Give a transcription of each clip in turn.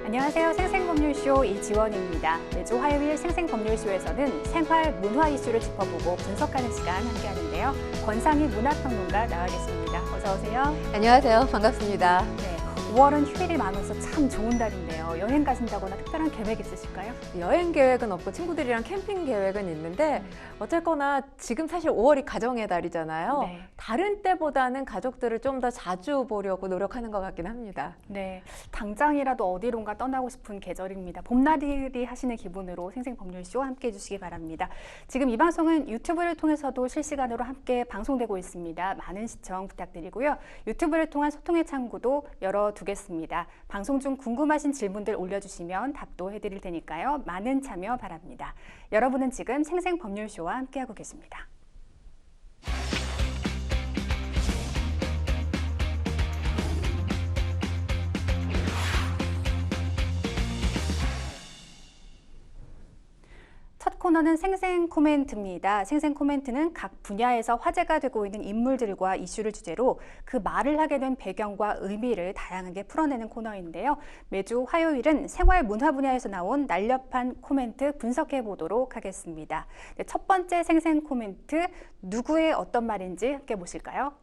안녕하세요. 생생법률쇼 이지원입니다. 매주 화요일 생생법률쇼에서는 생활, 문화 이슈를 짚어보고 분석하는 시간 함께하는데요. 권상희 문화평론가 나와 계십니다. 어서 오세요. 안녕하세요. 반갑습니다. 네, 5월은 휴일이 많아서 참 좋은 달인데요. 여행 가신다거나 특별한 계획 있으실까요? 여행 계획은 없고 친구들이랑 캠핑 계획은 있는데 어쨌거나 지금 사실 5월이 가정의 달이잖아요. 네. 다른 때보다는 가족들을 좀 더 자주 보려고 노력하는 것 같긴 합니다. 네, 당장이라도 어디론가 떠나고 싶은 계절입니다. 봄나들이 하시는 기분으로 생생법률쇼 함께해 주시기 바랍니다. 지금 이 방송은 유튜브를 통해서도 실시간으로 함께 방송되고 있습니다. 많은 시청 부탁드리고요. 유튜브를 통한 소통의 창구도 열어두겠습니다. 방송 중 궁금하신 질문들 올려주시면 답도 해드릴 테니까요. 많은 참여 바랍니다. 여러분은 지금 생생법률쇼와 함께하고 계십니다. 첫 코너는 생생 코멘트입니다. 생생 코멘트는 각 분야에서 화제가 되고 있는 인물들과 이슈를 주제로 그 말을 하게 된 배경과 의미를 다양하게 풀어내는 코너인데요. 매주 화요일은 생활 문화 분야에서 나온 날렵한 코멘트 분석해 보도록 하겠습니다. 네, 첫 번째 생생 코멘트, 누구의 어떤 말인지 함께 보실까요?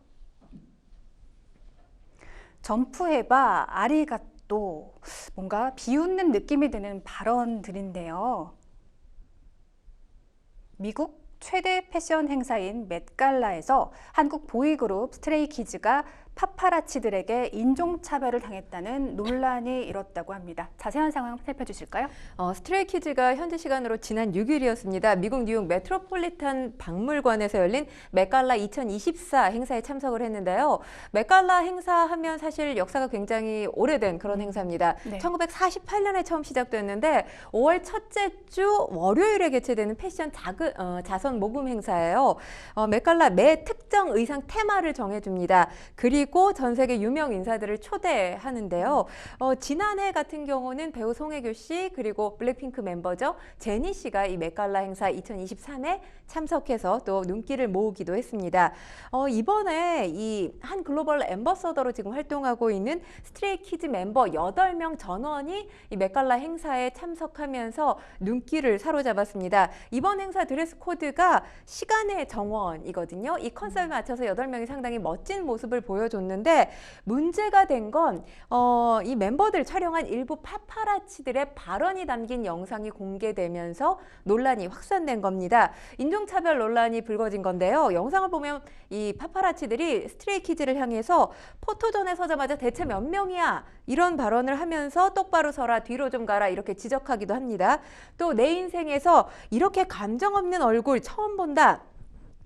점프해봐, 아리가또. 뭔가 비웃는 느낌이 드는 발언들인데요. 미국 최대 패션 행사인 맷갈라에서 한국 보이그룹 스트레이키즈가 파파라치들에게 인종차별을 당했다는 논란이 일었다고 합니다. 자세한 상황 살펴주실까요? 스트레이키즈가 현지 시간으로 지난 6일이었습니다. 미국 뉴욕 메트로폴리탄 박물관에서 열린 맷갈라 2024 행사에 참석을 했는데요. 맷갈라 행사하면 사실 역사가 굉장히 오래된 그런 행사입니다. 네. 1948년에 처음 시작됐는데 5월 첫째 주 월요일에 개최되는 패션 자선 모금 행사예요. 맷갈라 매 특정 의상 테마를 정해줍니다. 그리고 전 세계 유명 인사들을 초대하는데요. 지난해 같은 경우는 배우 송혜교 씨 그리고 블랙핑크 멤버죠. 제니 씨가 이 맷갈라 행사 2023에 참석해서 또 눈길을 모으기도 했습니다. 이번에 이 한 글로벌 앰버서더로 지금 활동하고 있는 스트레이키즈 멤버 8명 전원이 이 맷갈라 행사에 참석하면서 눈길을 사로잡았습니다. 이번 행사 드레스 코드가 시간의 정원이거든요. 이 컨셉에 맞춰서 8명이 상당히 멋진 모습을 보여줬는데 문제가 된 건 이 멤버들 촬영한 일부 파파라치들의 발언이 담긴 영상이 공개되면서 논란이 확산된 겁니다. 인종차별 논란이 불거진 건데요. 영상을 보면 이 파파라치들이 스트레이키즈를 향해서 포토존에 서자마자 대체 몇 명이야? 이런 발언을 하면서 똑바로 서라, 뒤로 좀 가라 이렇게 지적하기도 합니다. 또 내 인생에서 이렇게 감정 없는 얼굴 처음 본다.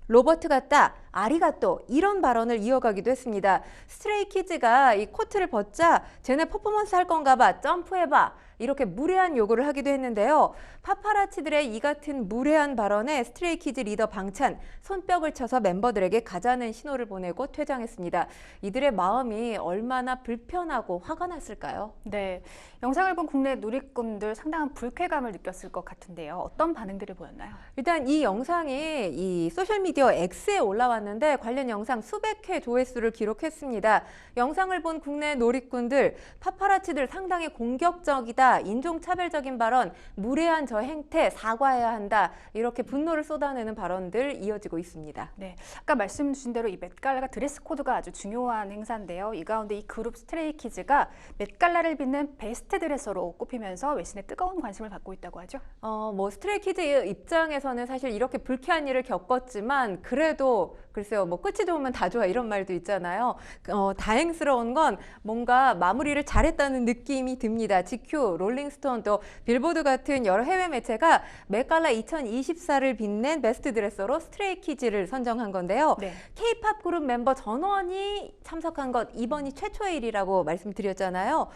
로버트 같다, 아리가또 이런 발언을 이어가기도 했습니다. 스트레이키즈가 이 코트를 벗자 쟤네 퍼포먼스 할 건가 봐, 점프해봐 이렇게 무례한 요구를 하기도 했는데요. 파파라치들의 이 같은 무례한 발언에 스트레이키즈 리더 방찬 손뼉을 쳐서 멤버들에게 가자는 신호를 보내고 퇴장했습니다. 이들의 마음이 얼마나 불편하고 화가 났을까요? 네, 영상을 본 국내 누리꾼들 상당한 불쾌감을 느꼈을 것 같은데요. 어떤 반응들이 보였나요? 일단 이 영상이 이 소셜미디어 X에 올라왔는데 관련 영상 수백 회 조회수를 기록했습니다. 영상을 본 국내 놀이꾼들, 파파라치들 상당히 공격적이다, 인종차별적인 발언, 무례한 저 행태, 사과해야 한다 이렇게 분노를 쏟아내는 발언들 이어지고 있습니다. 네, 아까 말씀 주신 대로 이 맷갈라가 드레스 코드가 아주 중요한 행사인데요. 이 가운데 이 그룹 스트레이키즈가 맷갈라를 빛낸 베스트 드레서로 꼽히면서 외신의 뜨거운 관심을 받고 있다고 하죠. 뭐 스트레이키즈 입장에서는 사실 이렇게 불쾌한 일을 겪었지만 그래도 글쎄요, 뭐 끝이 좋으면 다 좋아 이런 말도 있잖아요. 다행스러운 건 뭔가 마무리를 잘했다는 느낌이 듭니다. GQ, 롤링스톤 또 빌보드 같은 여러 해외 매체가 맷갈라 2024를 빛낸 베스트 드레서로 스트레이키즈를 선정한 건데요. 네. K-팝 그룹 멤버 전원이 참석한 것 이번이 최초의 일이라고 말씀드렸잖아요.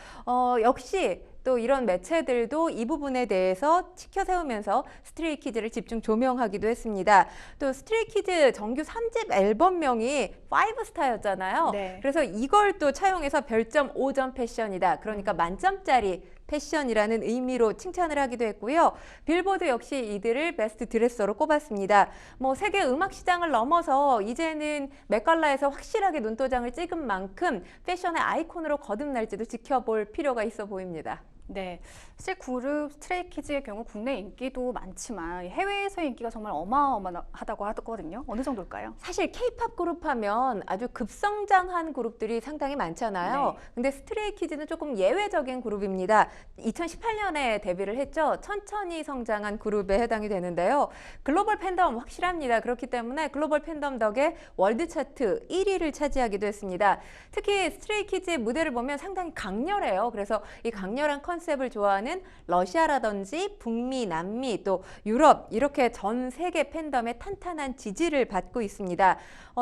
역시 또 이런 매체들도 이 부분에 대해서 치켜 세우면서 스트레이키즈를 집중 조명하기도 했습니다. 또 스트레이키즈 정규 3집 앨범명이 5스타였잖아요. 네. 그래서 이걸 또 차용해서 별점 5점 패션이다. 그러니까 만점짜리 패션이라는 의미로 칭찬을 하기도 했고요. 빌보드 역시 이들을 베스트 드레서로 꼽았습니다. 뭐 세계 음악 시장을 넘어서 이제는 맷갈라에서 확실하게 눈도장을 찍은 만큼 패션의 아이콘으로 거듭날지도 지켜볼 필요가 있어 보입니다. 네, 사실 그룹 스트레이키즈의 경우 국내 인기도 많지만 해외에서의 인기가 정말 어마어마하다고 하거든요. 어느 정도일까요? 사실 K-팝 그룹 하면 아주 급성장한 그룹들이 상당히 많잖아요. 네. 근데 스트레이키즈는 조금 예외적인 그룹입니다. 2018년에 데뷔를 했죠. 천천히 성장한 그룹에 해당이 되는데요. 글로벌 팬덤 확실합니다. 그렇기 때문에 글로벌 팬덤 덕에 월드 차트 1위를 차지하기도 했습니다. 특히 스트레이키즈의 무대를 보면 상당히 강렬해요. 그래서 이 강렬한 컨셉을 좋아하는 러시아라든지 북미, 남미, 또 유럽 이렇게 전 세계 팬덤의 탄탄한 지지를 받고 있습니다.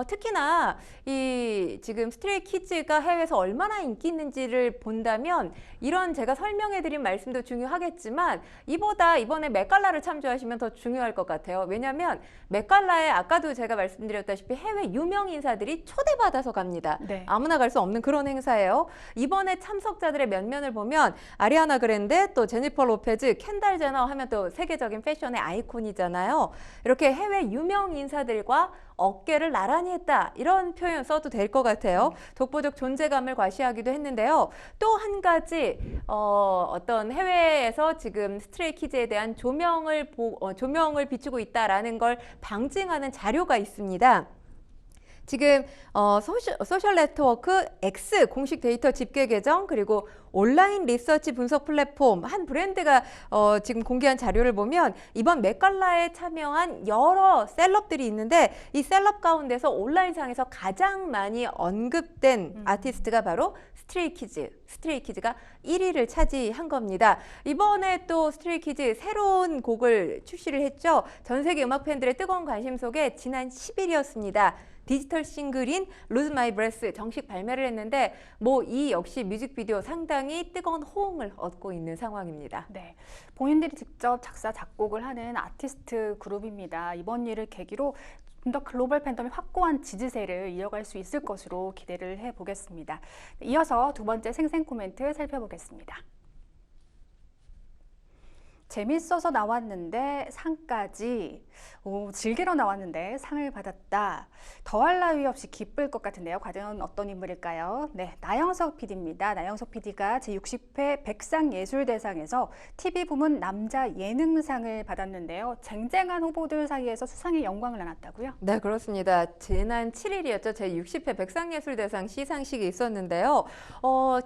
특히나 이 지금 스트레이키즈가 해외에서 얼마나 인기 있는지를 본다면 이런 제가 설명해드린 말씀도 중요하겠지만 이보다 이번에 맷갈라를 참조하시면 더 중요할 것 같아요. 왜냐하면 맷갈라에 아까도 제가 말씀드렸다시피 해외 유명 인사들이 초대받아서 갑니다. 네. 아무나 갈 수 없는 그런 행사예요. 이번에 참석자들의 면면을 보면 아리아나 그랜데 또 제니퍼 로페즈, 켄달 제너 하면 또 세계적인 패션의 아이콘이잖아요. 이렇게 해외 유명 인사들과 어깨를 나란히 했다 이런 표현 써도 될 것 같아요. 독보적 존재감을 과시하기도 했는데요. 또 한 가지 어떤 해외에서 지금 스트레이키즈에 대한 조명을 비추고 있다라는 걸 방증하는 자료가 있습니다. 지금 소셜 네트워크 X 공식 데이터 집계 계정 그리고 온라인 리서치 분석 플랫폼 한 브랜드가 지금 공개한 자료를 보면 이번 맷갈라에 참여한 여러 셀럽들이 있는데 이 셀럽 가운데서 온라인상에서 가장 많이 언급된 아티스트가 바로 스트레이키즈가 1위를 차지한 겁니다. 이번에 또 스트레이키즈 새로운 곡을 출시를 했죠. 전 세계 음악 팬들의 뜨거운 관심 속에 지난 10일이었습니다. 디지털 싱글인 Lose My Breath 정식 발매를 했는데 이 역시 뮤직비디오 상당히 뜨거운 호응을 얻고 있는 상황입니다. 네, 본인들이 직접 작사, 작곡을 하는 아티스트 그룹입니다. 이번 일을 계기로 좀 더 글로벌 팬덤이 확고한 지지세를 이어갈 수 있을 것으로 기대를 해보겠습니다. 이어서 두 번째 생생 코멘트 살펴보겠습니다. 재밌어서 나왔는데 상까지 즐기러 나왔는데 상을 받았다. 더할 나위 없이 기쁠 것 같은데요. 과연 어떤 인물일까요? 네, 나영석 PD입니다. 나영석 PD가 제60회 백상예술대상에서 TV 부문 남자 예능상을 받았는데요. 쟁쟁한 후보들 사이에서 수상의 영광을 안았다고요? 네, 그렇습니다. 지난 7일이었죠. 제60회 백상예술대상 시상식이 있었는데요.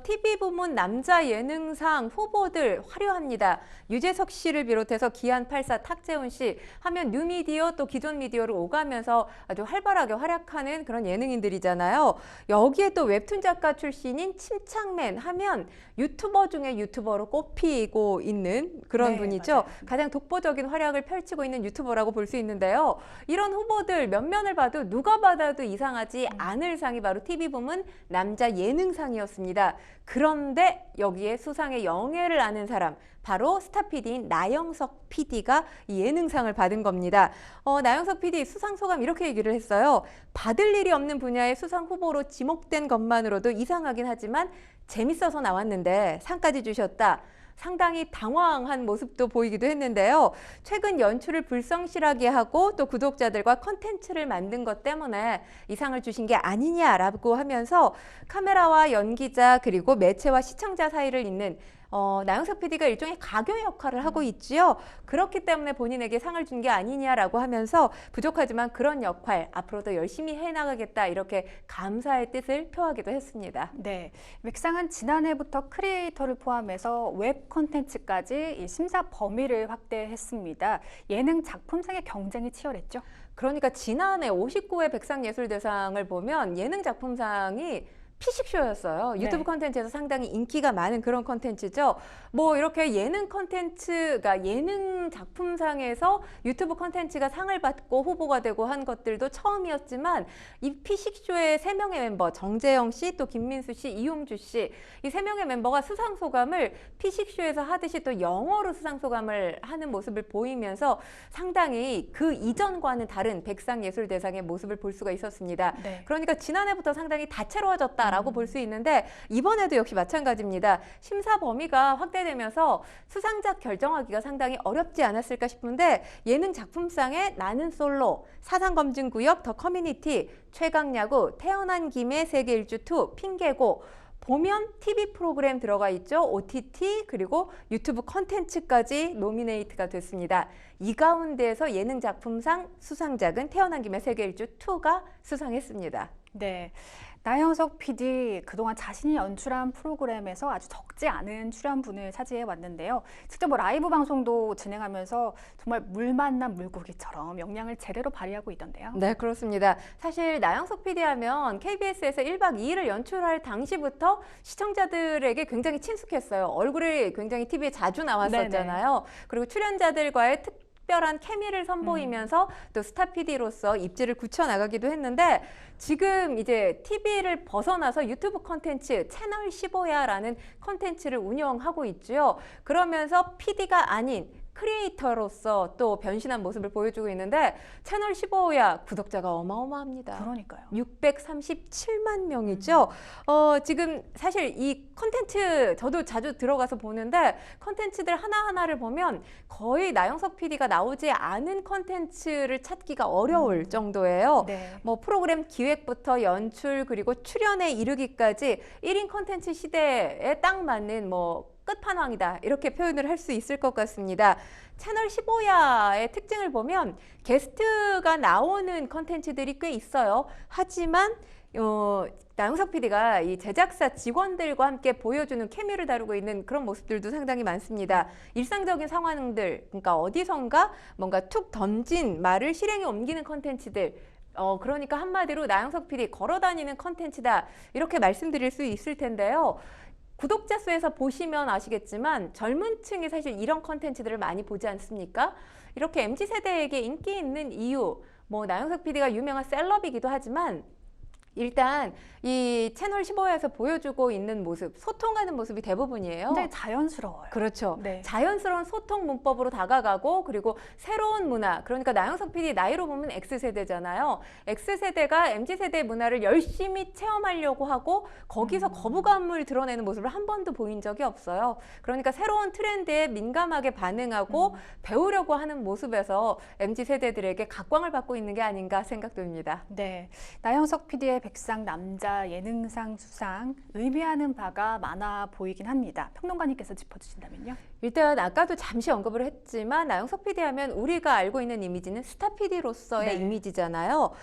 TV 부문 남자 예능상 후보들 화려합니다. 유재석 씨를 비롯해서 기안84, 탁재훈 씨 하면 뉴미디어 또 기존 미디어를 오가면서 아주 활발하게 활약하는 그런 예능인들이잖아요. 여기에 또 웹툰 작가 출신인 침착맨 하면 유튜버 중에 유튜버로 꼽히고 있는 그런 네, 분이죠. 맞아요. 가장 독보적인 활약을 펼치고 있는 유튜버라고 볼 수 있는데요. 이런 후보들 면면을 봐도 누가 받아도 이상하지 않을 상이 바로 TV 부문 남자 예능상이었습니다. 그런데 여기에 수상의 영예를 아는 사람 바로 스타 PD인 나영석 PD가 이 예능상을 받은 겁니다. 나영석 PD 수상 소감 이렇게 얘기를 했어요. 받을 일이 없는 분야의 수상 후보로 지목된 것만으로도 이상하긴 하지만 재밌어서 나왔는데 상까지 주셨다. 상당히 당황한 모습도 보이기도 했는데요. 최근 연출을 불성실하게 하고 또 구독자들과 컨텐츠를 만든 것 때문에 이 상을 주신 게 아니냐라고 하면서 카메라와 연기자 그리고 매체와 시청자 사이를 잇는 나영석 PD가 일종의 가교 역할을 하고 있지요. 그렇기 때문에 본인에게 상을 준 게 아니냐라고 하면서 부족하지만 그런 역할 앞으로도 열심히 해나가겠다 이렇게 감사의 뜻을 표하기도 했습니다. 네, 맥상은 지난해부터 크리에이터를 포함해서 웹 콘텐츠까지 이 심사 범위를 확대했습니다. 예능 작품상의 경쟁이 치열했죠? 그러니까 지난해 59회 백상예술대상을 보면 예능 작품상이 피식쇼였어요. 유튜브 네. 콘텐츠에서 상당히 인기가 많은 그런 콘텐츠죠. 이렇게 예능 콘텐츠가 예능 작품상에서 유튜브 콘텐츠가 상을 받고 후보가 되고 한 것들도 처음이었지만 이 피식쇼의 3명의 멤버 정재영 씨, 또 김민수 씨, 이용주 씨 이 3명의 멤버가 수상 소감을 피식쇼에서 하듯이 또 영어로 수상 소감을 하는 모습을 보이면서 상당히 그 이전과는 다른 백상예술대상의 모습을 볼 수가 있었습니다. 네. 그러니까 지난해부터 상당히 다채로워졌다라고 볼 수 있는데 이번에도 역시 마찬가지입니다. 심사 범위가 확대되면서 수상작 결정하기가 상당히 어렵지 않았을까 싶은데 예능 작품상에 나는 솔로, 사상검증구역, 더 커뮤니티, 최강야구, 태어난 김에 세계 일주2, 핑계고 보면 TV 프로그램 들어가 있죠. OTT 그리고 유튜브 컨텐츠까지 노미네이트가 됐습니다. 이 가운데에서 예능 작품상 수상작은 태어난 김에 세계 일주 2가 수상했습니다. 네. 나영석 PD 그동안 자신이 연출한 프로그램에서 아주 적지 않은 출연분을 차지해 왔는데요. 직접 뭐 라이브 방송도 진행하면서 정말 물 만난 물고기처럼 역량을 제대로 발휘하고 있던데요. 네, 그렇습니다. 사실 나영석 PD 하면 KBS에서 1박 2일을 연출할 당시부터 시청자들에게 굉장히 친숙했어요. 얼굴이 굉장히 TV에 자주 나왔었잖아요. 그리고 출연자들과의 특별한 케미를 선보이면서 또 스타 PD로서 입지를 굳혀나가기도 했는데 지금 이제 TV를 벗어나서 유튜브 컨텐츠 채널 15야라는 컨텐츠를 운영하고 있죠. 그러면서 PD가 아닌 크리에이터로서 또 변신한 모습을 보여주고 있는데 채널 15야 구독자가 어마어마합니다. 그러니까요. 637만 명이죠. 지금 사실 이 컨텐츠 저도 자주 들어가서 보는데 컨텐츠들 하나하나를 보면 거의 나영석 PD가 나오지 않은 컨텐츠를 찾기가 어려울 정도예요. 네. 뭐 프로그램 기획부터 연출 그리고 출연에 이르기까지 1인 컨텐츠 시대에 딱 맞는 뭐 끝판왕이다 이렇게 표현을 할 수 있을 것 같습니다. 채널 15야의 특징을 보면 게스트가 나오는 컨텐츠들이 꽤 있어요. 하지만 나영석 PD가 이 제작사 직원들과 함께 보여주는 케미를 다루고 있는 그런 모습들도 상당히 많습니다. 일상적인 상황들, 그러니까 어디선가 뭔가 툭 던진 말을 실행에 옮기는 컨텐츠들, 그러니까 한마디로 나영석 PD 걸어다니는 컨텐츠다 이렇게 말씀드릴 수 있을 텐데요. 구독자 수에서 보시면 아시겠지만 젊은 층이 사실 이런 컨텐츠들을 많이 보지 않습니까? 이렇게 MZ세대에게 인기 있는 이유, 뭐 나영석 PD가 유명한 셀럽이기도 하지만 일단 이 채널 15에서 보여주고 있는 모습, 소통하는 모습이 대부분이에요. 근데 자연스러워요. 그렇죠. 네. 자연스러운 소통 문법으로 다가가고 그리고 새로운 문화, 그러니까 나영석 PD 나이로 보면 X세대잖아요. X세대가 MZ세대의 문화를 열심히 체험하려고 하고 거기서 거부감을 드러내는 모습을 한 번도 보인 적이 없어요. 그러니까 새로운 트렌드에 민감하게 반응하고 배우려고 하는 모습에서 MZ세대들에게 각광을 받고 있는 게 아닌가 생각됩니다. 네, 나영석 PD의 백상 남자 예능상 수상 의미하는 바가 많아 보이긴 합니다. 평론가님께서 짚어주신다면요? 일단 아까도 잠시 언급을 했지만 나영석 PD 하면 우리가 알고 있는 이미지는 스타 PD로서의 네. 이미지잖아요.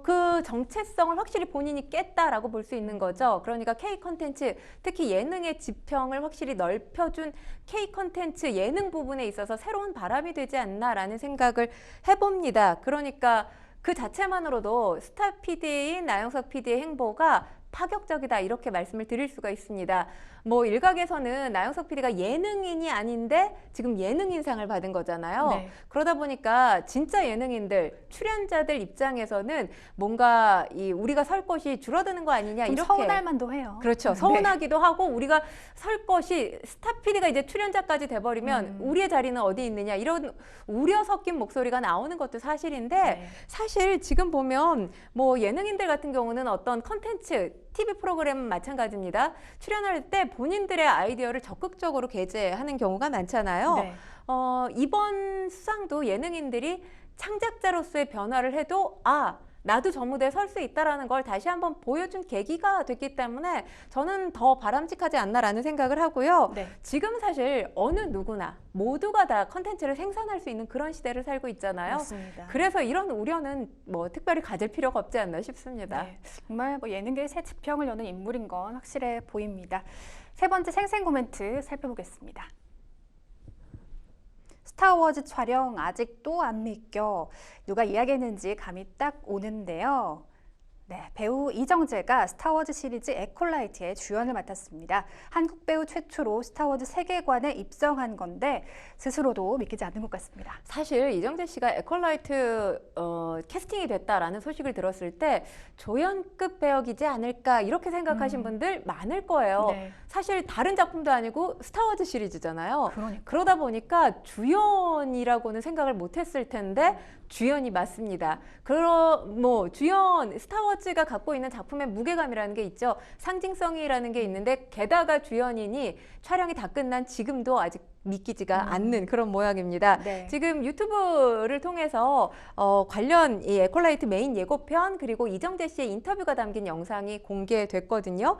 그 정체성을 확실히 본인이 깼다라고 볼 수 있는 거죠. 그러니까 K 컨텐츠, 특히 예능의 지평을 확실히 넓혀준 K 컨텐츠 예능 부분에 있어서 새로운 바람이 되지 않나라는 생각을 해봅니다. 그러니까 그 자체만으로도 스타 PD인 나영석 PD의 행보가 파격적이다 이렇게 말씀을 드릴 수가 있습니다. 뭐 일각에서는 나영석 PD가 예능인이 아닌데 지금 예능인상을 받은 거잖아요. 네. 그러다 보니까 진짜 예능인들, 출연자들 입장에서는 뭔가 우리가 설 것이 줄어드는 거 아니냐 좀 이렇게 서운할 만도 해요. 그렇죠. 서운하기도 하고 우리가 설 것이 스타 PD가 이제 출연자까지 돼버리면 우리의 자리는 어디 있느냐 이런 우려 섞인 목소리가 나오는 것도 사실인데 네. 사실 지금 보면 뭐 예능인들 같은 경우는 어떤 컨텐츠 TV 프로그램은 마찬가지입니다. 출연할 때 본인들의 아이디어를 적극적으로 게재하는 경우가 많잖아요. 네. 이번 수상도 예능인들이 창작자로서의 변화를 해도 나도 저 무대에 설 수 있다는 걸 다시 한번 보여준 계기가 됐기 때문에 저는 더 바람직하지 않나라는 생각을 하고요. 네. 지금 사실 어느 누구나 모두가 다 컨텐츠를 생산할 수 있는 그런 시대를 살고 있잖아요. 맞습니다. 그래서 이런 우려는 뭐 특별히 가질 필요가 없지 않나 싶습니다. 네, 정말 뭐 예능계의 새 지평을 여는 인물인 건 확실해 보입니다. 세 번째 생생 코멘트 살펴보겠습니다. 스타워즈 촬영 아직도 안 믿겨. 누가 이야기했는지 감이 딱 오는데요. 네, 배우 이정재가 스타워즈 시리즈 에콜라이트의 주연을 맡았습니다. 한국 배우 최초로 스타워즈 세계관에 입성한 건데 스스로도 믿기지 않는 것 같습니다. 사실 이정재 씨가 에컬라이트 캐스팅이 됐다라는 소식을 들었을 때 조연급 배역이지 않을까 이렇게 생각하신 분들 많을 거예요. 네. 사실 다른 작품도 아니고 스타워즈 시리즈잖아요. 그러니까. 그러다 보니까 주연이라고는 생각을 못했을 텐데 주연이 맞습니다. 주연 스타워즈가 갖고 있는 작품의 무게감이라는 게 있죠. 상징성이라는 게 있는데 게다가 주연이니 촬영이 다 끝난 지금도 아직 믿기지가 않는 그런 모양입니다. 네. 지금 유튜브를 통해서 관련 이 에콜라이트 메인 예고편 그리고 이정재 씨의 인터뷰가 담긴 영상이 공개됐거든요.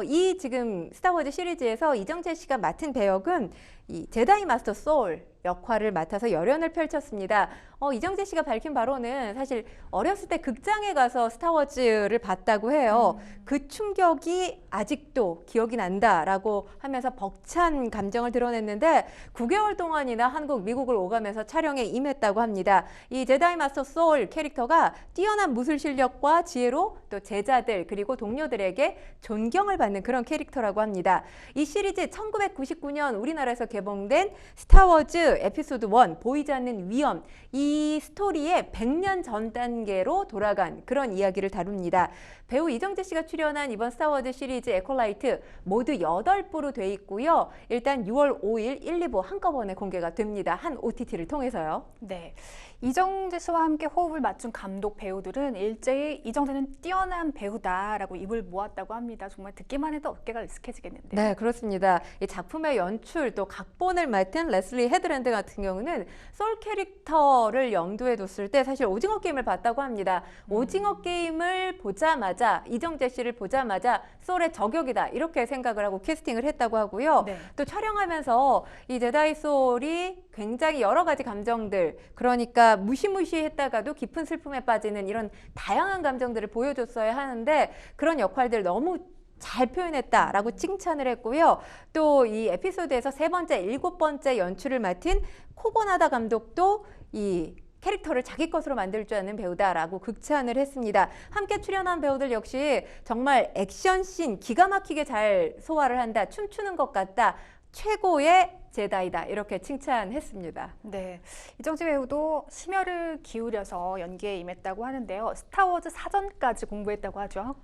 이 지금 스타워즈 시리즈에서 이정재 씨가 맡은 배역은 이 제다이 마스터 소울 역할을 맡아서 열연을 펼쳤습니다. 이정재 씨가 밝힌 바로는 사실 어렸을 때 극장에 가서 스타워즈를 봤다고 해요. 그 충격이 아직도 기억이 난다라고 하면서 벅찬 감정을 드러냈는데 9개월 동안이나 한국, 미국을 오가면서 촬영에 임했다고 합니다. 이 제다이 마스터 소울 캐릭터가 뛰어난 무술 실력과 지혜로 또 제자들 그리고 동료들에게 존경을 받는 그런 캐릭터라고 합니다. 이 시리즈 1999년 우리나라에서 개봉된 스타워즈 에피소드 1 보이지 않는 위험, 이 스토리의 100년 전 단계로 돌아간 그런 이야기를 다룹니다. 배우 이정재 씨가 출연한 이번 스타워즈 시리즈 에콜라이트 모두 8부로 돼 있고요. 일단 6월 5일 1, 2부 한꺼번에 공개가 됩니다. 한 OTT를 통해서요. 네. 이정재 씨와 함께 호흡을 맞춘 감독 배우들은 일제히 이정재는 뛰어난 배우다라고 입을 모았다고 합니다. 정말 듣기만 해도 어깨가 으쓱해지겠는데요. 네, 그렇습니다. 이 작품의 연출 또 각본을 맡은 레슬리 헤드랜드 같은 경우는 소울 캐릭터를 염두에 뒀을 때 사실 오징어 게임을 봤다고 합니다. 오징어 게임을 보자마자 이정재 씨를 보자마자 소울의 저격이다 이렇게 생각을 하고 캐스팅을 했다고 하고요. 네. 또 촬영하면서 이 제다이 소울이 굉장히 여러 가지 감정들 그러니까 무시무시했다가도 깊은 슬픔에 빠지는 이런 다양한 감정들을 보여줬어야 하는데 그런 역할들 너무 잘 표현했다라고 칭찬을 했고요. 또 이 에피소드에서 3번째, 7번째 연출을 맡은 코고나다 감독도 이 캐릭터를 자기 것으로 만들 줄 아는 배우다라고 극찬을 했습니다. 함께 출연한 배우들 역시 정말 액션씬 기가 막히게 잘 소화를 한다. 춤추는 것 같다. 최고의 제다이다 이렇게 칭찬했습니다. 네, 이정재 배우도 심혈을 기울여서 연기에 임했다고 하는데요. 스타워즈 사전까지 공부했다고 하죠.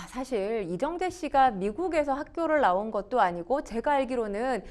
사실 이정재 씨가 미국에서 학교를 나온 것도 아니고 제가 알기로는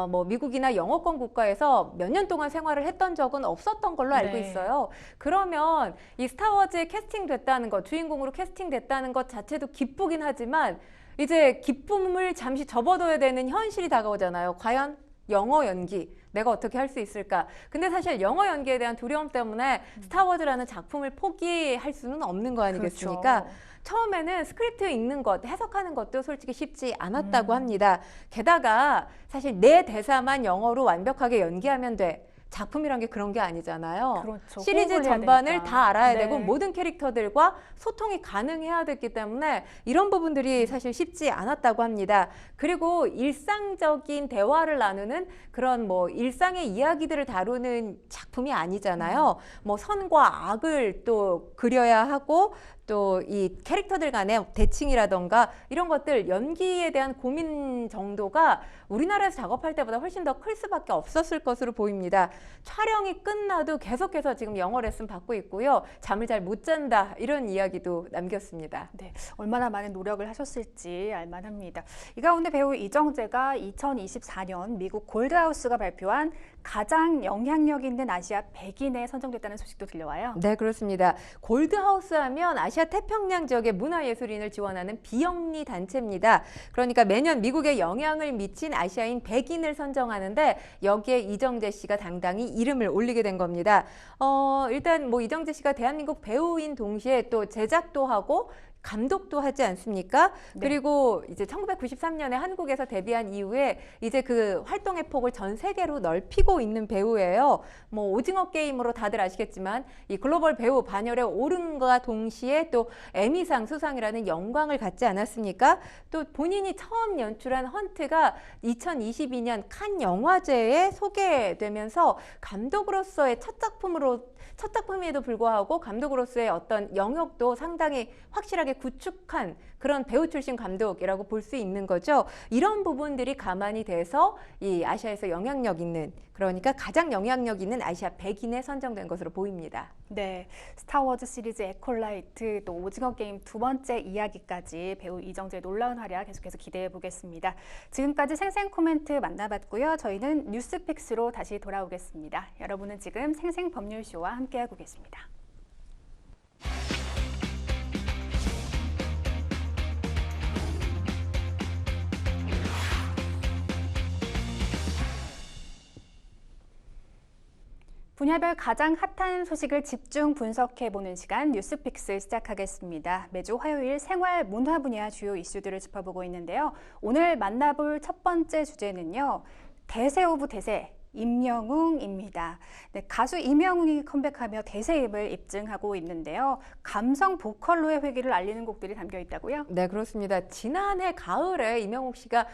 뭐 미국이나 영어권 국가에서 몇 년 동안 생활을 했던 적은 없었던 걸로 알고 네. 있어요. 그러면 이 스타워즈에 캐스팅됐다는 것, 주인공으로 캐스팅됐다는 것 자체도 기쁘긴 하지만 이제 기쁨을 잠시 접어둬야 되는 현실이 다가오잖아요. 과연 영어 연기 내가 어떻게 할 수 있을까? 근데 사실 영어 연기에 대한 두려움 때문에 스타워즈라는 작품을 포기할 수는 없는 거 아니겠습니까? 그렇죠. 처음에는 스크립트 읽는 것, 해석하는 것도 솔직히 쉽지 않았다고 합니다. 게다가 사실 내 대사만 영어로 완벽하게 연기하면 돼. 작품이란 게 그런 게 아니잖아요. 그렇죠. 시리즈 호흡을 해야 전반을 되니까. 다 알아야 네. 되고 모든 캐릭터들과 소통이 가능해야 됐기 때문에 이런 부분들이 사실 쉽지 않았다고 합니다. 그리고 일상적인 대화를 나누는 그런 뭐 일상의 이야기들을 다루는 작품이 아니잖아요. 뭐 선과 악을 또 그려야 하고 또 이 캐릭터들 간의 대칭이라던가 이런 것들 연기에 대한 고민 정도가 우리나라에서 작업할 때보다 훨씬 더 클 수밖에 없었을 것으로 보입니다. 촬영이 끝나도 계속해서 지금 영어 레슨 받고 있고요. 잠을 잘 못 잔다 이런 이야기도 남겼습니다. 네, 얼마나 많은 노력을 하셨을지 알만합니다. 이 가운데 배우 이정재가 2024년 미국 골드하우스가 발표한 가장 영향력 있는 아시아 100인에 선정됐다는 소식도 들려와요. 네, 그렇습니다. 골드하우스 하면 아시아 태평양 지역의 문화예술인을 지원하는 비영리 단체입니다. 그러니까 매년 미국에 영향을 미친 아시아인 100인을 선정하는데 여기에 이정재 씨가 당당히 이름을 올리게 된 겁니다. 일단 뭐 이정재 씨가 대한민국 배우인 동시에 또 제작도 하고 감독도 하지 않습니까? 네. 그리고 이제 1993년에 한국에서 데뷔한 이후에 이제 그 활동의 폭을 전 세계로 넓히고 있는 배우예요. 뭐 오징어 게임으로 다들 아시겠지만 이 글로벌 배우 반열에 오른과 동시에 또 에미상 수상이라는 영광을 갖지 않았습니까? 또 본인이 처음 연출한 헌트가 2022년 칸 영화제에 소개되면서 감독으로서의 첫 작품에도 불구하고 감독으로서의 어떤 영역도 상당히 확실하게 구축한 그런 배우 출신 감독이라고 볼 수 있는 거죠. 이런 부분들이 가만히 돼서 이 아시아에서 영향력 있는 그러니까 가장 영향력 있는 아시아 100인에 선정된 것으로 보입니다. 네, 스타워즈 시리즈 에콜라이트 또 오징어 게임 두 번째 이야기까지 배우 이정재의 놀라운 활약 계속해서 기대해 보겠습니다. 지금까지 생생 코멘트 만나봤고요. 저희는 뉴스픽스로 다시 돌아오겠습니다. 여러분은 지금 생생 법률쇼와 함께하고 계십니다. 분야별 가장 핫한 소식을 집중 분석해보는 시간 뉴스픽스 시작하겠습니다. 매주 화요일 생활 문화 분야 주요 이슈들을 짚어보고 있는데요. 오늘 만나볼 첫 번째 주제는요. 대세 오브 대세. 임영웅입니다. 네, 가수 임영웅이 컴백하며 대세임을 입증하고 있는데요. 감성 보컬로의 회귀를 알리는 곡들이 담겨 있다고요? 네, 그렇습니다. 지난해 가을에 임영웅 씨가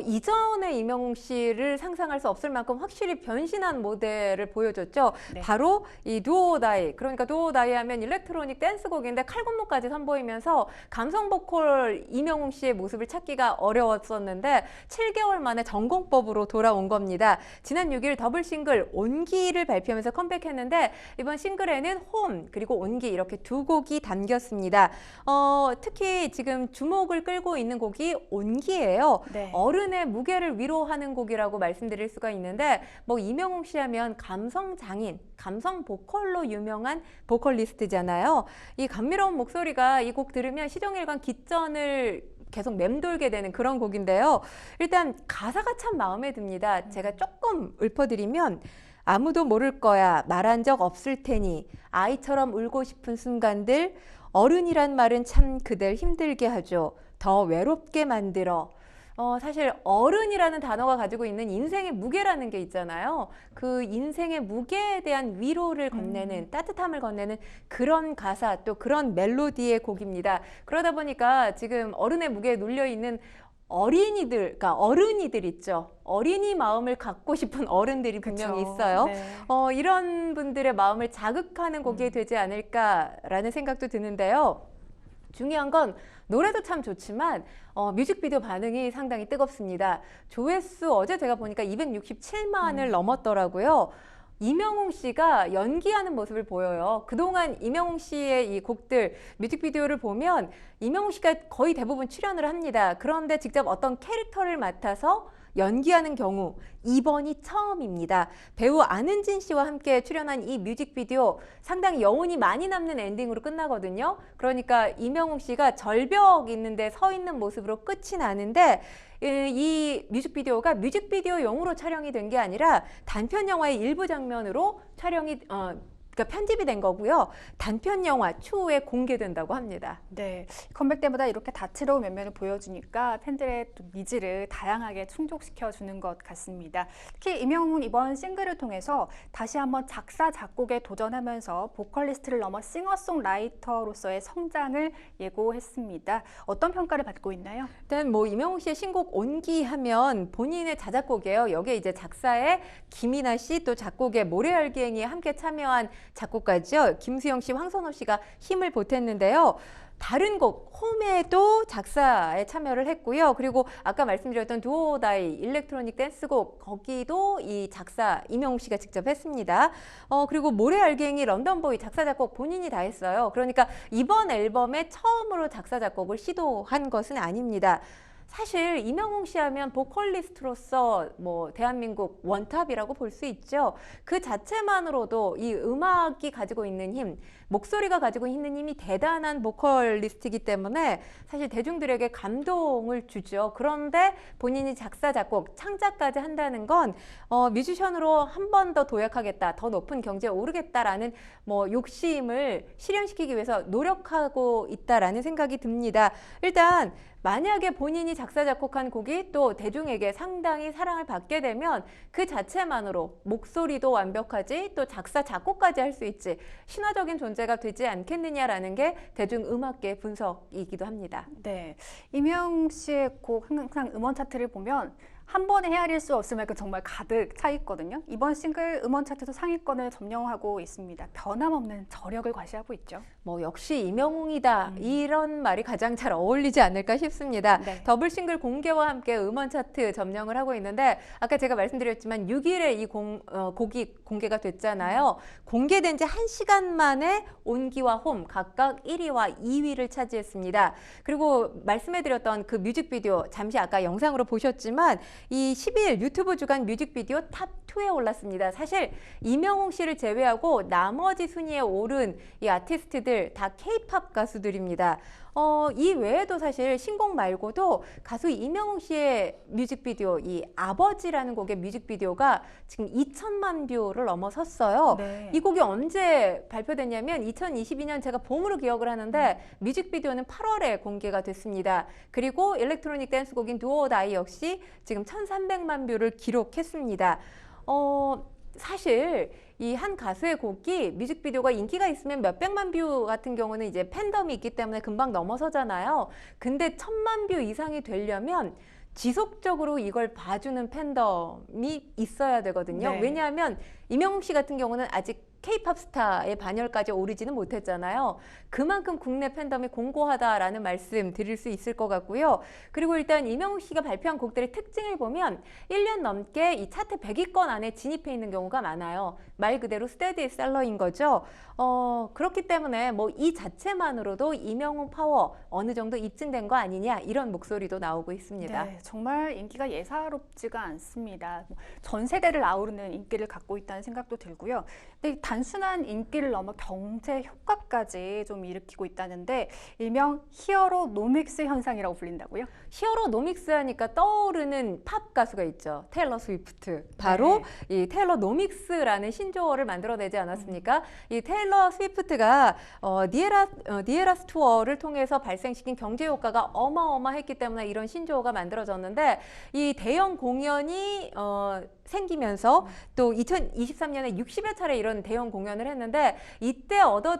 이전의 임영웅 씨를 상상할 수 없을 만큼 확실히 변신한 모델을 보여줬죠. 네. 바로 이 두오다이, 그러니까 두오다이 하면 일렉트로닉 댄스곡인데 칼군무까지 선보이면서 감성 보컬 임영웅 씨의 모습을 찾기가 어려웠었는데 7개월 만에 전공법으로 돌아온 겁니다. 지난 6일 더블 싱글 온기를 발표하면서 컴백했는데 이번 싱글에는 홈 그리고 온기 이렇게 두 곡이 담겼습니다. 특히 지금 주목을 끌고 있는 곡이 온기예요. 네. 어른의 무게를 위로하는 곡이라고 말씀드릴 수가 있는데 뭐 임영웅 씨 하면 감성 장인, 감성 보컬로 유명한 보컬리스트잖아요. 이 감미로운 목소리가 이 곡 들으면 시종일관 깃전을 계속 맴돌게 되는 그런 곡인데요. 일단 가사가 참 마음에 듭니다. 제가 조금 읊어드리면 아무도 모를 거야, 말한 적 없을 테니, 아이처럼 울고 싶은 순간들, 어른이란 말은 참 그댈 힘들게 하죠. 더 외롭게 만들어. 사실 어른이라는 단어가 가지고 있는 인생의 무게라는 게 있잖아요. 그 인생의 무게에 대한 위로를 건네는 따뜻함을 건네는 그런 가사 또 그런 멜로디의 곡입니다. 그러다 보니까 지금 어른의 무게에 눌려 있는 어린이들, 그러니까 어른이들 있죠. 어린이 마음을 갖고 싶은 어른들이 분명히 그쵸. 있어요. 네. 이런 분들의 마음을 자극하는 곡이 되지 않을까라는 생각도 드는데요. 중요한 건 노래도 참 좋지만 뮤직비디오 반응이 상당히 뜨겁습니다. 조회수 어제 제가 보니까 267만을 넘었더라고요. 임영웅 씨가 연기하는 모습을 보여요. 그동안 임영웅 씨의 이 곡들 뮤직비디오를 보면 임영웅 씨가 거의 대부분 출연을 합니다. 그런데 직접 어떤 캐릭터를 맡아서 연기하는 경우 이번이 처음입니다. 배우 안은진 씨와 함께 출연한 이 뮤직비디오 상당히 여운이 많이 남는 엔딩으로 끝나거든요. 그러니까 임영웅 씨가 절벽 있는데 서 있는 모습으로 끝이 나는데 이 뮤직비디오가 뮤직비디오용으로 촬영이 된 게 아니라 단편 영화의 일부 장면으로 촬영이 그러니까 편집이 된 거고요. 단편 영화 추후에 공개된다고 합니다. 네, 컴백 때보다 이렇게 다채로운 면면을 보여주니까 팬들의 또 니즈를 다양하게 충족시켜주는 것 같습니다. 특히 임영웅은 이번 싱글을 통해서 다시 한번 작사, 작곡에 도전하면서 보컬리스트를 넘어 싱어송라이터로서의 성장을 예고했습니다. 어떤 평가를 받고 있나요? 일단 뭐 임영웅 씨의 신곡 온기 하면 본인의 자작곡이에요. 여기에 이제 작사에 김이나 씨 또 작곡에 모래알갱이 함께 참여한 작곡가죠. 김수영 씨, 황선호 씨가 힘을 보탰는데요. 다른 곡 홈에도 작사에 참여를 했고요. 그리고 아까 말씀드렸던 두오다이 일렉트로닉 댄스곡 거기도 이 작사 임영웅 씨가 직접 했습니다. 그리고 모래알갱이 런던보이 작사 작곡 본인이 다 했어요. 그러니까 이번 앨범에 처음으로 작사 작곡을 시도한 것은 아닙니다. 사실 임영웅 씨 하면 보컬리스트로서 뭐 대한민국 원탑이라고 볼 수 있죠. 그 자체만으로도 이 음악이 가지고 있는 힘, 목소리가 가지고 있는 힘이 대단한 보컬리스트이기 때문에 사실 대중들에게 감동을 주죠. 그런데 본인이 작사, 작곡, 창작까지 한다는 건 뮤지션으로 한 번 더 도약하겠다, 더 높은 경지에 오르겠다라는 뭐 욕심을 실현시키기 위해서 노력하고 있다라는 생각이 듭니다. 일단 만약에 본인이 작사, 작곡한 곡이 또 대중에게 상당히 사랑을 받게 되면 그 자체만으로 목소리도 완벽하지 또 작사, 작곡까지 할 수 있지 신화적인 존재가 되지 않겠느냐라는 게 대중음악계 분석이기도 합니다. 네, 임영웅 씨의 곡 항상 음원 차트를 보면 한 번에 헤아릴 수 없을 만큼 정말 가득 차 있거든요. 이번 싱글 음원 차트도 상위권을 점령하고 있습니다. 변함없는 저력을 과시하고 있죠. 뭐 역시 임영웅이다 이런 말이 가장 잘 어울리지 않을까 싶습니다. 네. 더블 싱글 공개와 함께 음원 차트 점령을 하고 있는데 아까 제가 말씀드렸지만 6일에 이 곡이 공개가 됐잖아요. 공개된 지 1시간 만에 온기와 홈 각각 1위와 2위를 차지했습니다. 그리고 말씀해드렸던 그 뮤직비디오 잠시 아까 영상으로 보셨지만 이 12일 유튜브 주간 뮤직비디오 탑2에 올랐습니다. 사실 임영웅 씨를 제외하고 나머지 순위에 오른 이 아티스트들 다 K-팝 가수들입니다. 이 외에도 사실 신곡 말고도 가수 이명웅 씨의 뮤직비디오, 이 아버지라는 곡의 뮤직비디오가 지금 2천만 뷰를 넘어섰어요. 네. 이 곡이 언제 발표됐냐면 2022년 제가 봄으로 기억을 하는데 뮤직비디오는 8월에 공개가 됐습니다. 그리고 일렉트로닉 댄스곡인 Do or Die 역시 지금 1,300만 뷰를 기록했습니다. 사실 이 한 가수의 곡이 뮤직비디오가 인기가 있으면 몇백만 뷰 같은 경우는 이제 팬덤이 있기 때문에 금방 넘어서잖아요. 근데 1,000만 뷰 이상이 되려면 지속적으로 이걸 봐주는 팬덤이 있어야 되거든요. 네. 왜냐하면 이명웅 씨 같은 경우는 아직 K-팝 스타의 반열까지 오르지는 못했잖아요. 그만큼 국내 팬덤이 공고하다라는 말씀 드릴 수 있을 것 같고요. 그리고 일단 이명웅 씨가 발표한 곡들의 특징을 보면 1년 넘게 이 차트 100위권 안에 진입해 있는 경우가 많아요. 말 그대로 스테디셀러인 거죠. 그렇기 때문에 뭐 이 자체만으로도 이명웅 파워 어느 정도 입증된 거 아니냐 이런 목소리도 나오고 있습니다. 네, 정말 인기가 예사롭지가 않습니다. 전 세대를 아우르는 인기를 갖고 있다는 생각도 들고요. 근데 단순한 인기를 넘어 경제 효과까지 좀 일으키고 있다는데 일명 히어로 노믹스 현상이라고 불린다고요? 히어로 노믹스 하니까 떠오르는 팝 가수가 있죠. 테일러 스위프트. 바로 이 테일러 노믹스라는 신조어를 만들어내지 않았습니까? 이 테일러 스위프트가 니에라스 투어를 통해서 발생시킨 경제 효과가 어마어마했기 때문에 이런 신조어가 만들어졌는데 이 대형 공연이 생기면서 또 2023년에 60여 차례 이런 대형 공연을 했는데 이때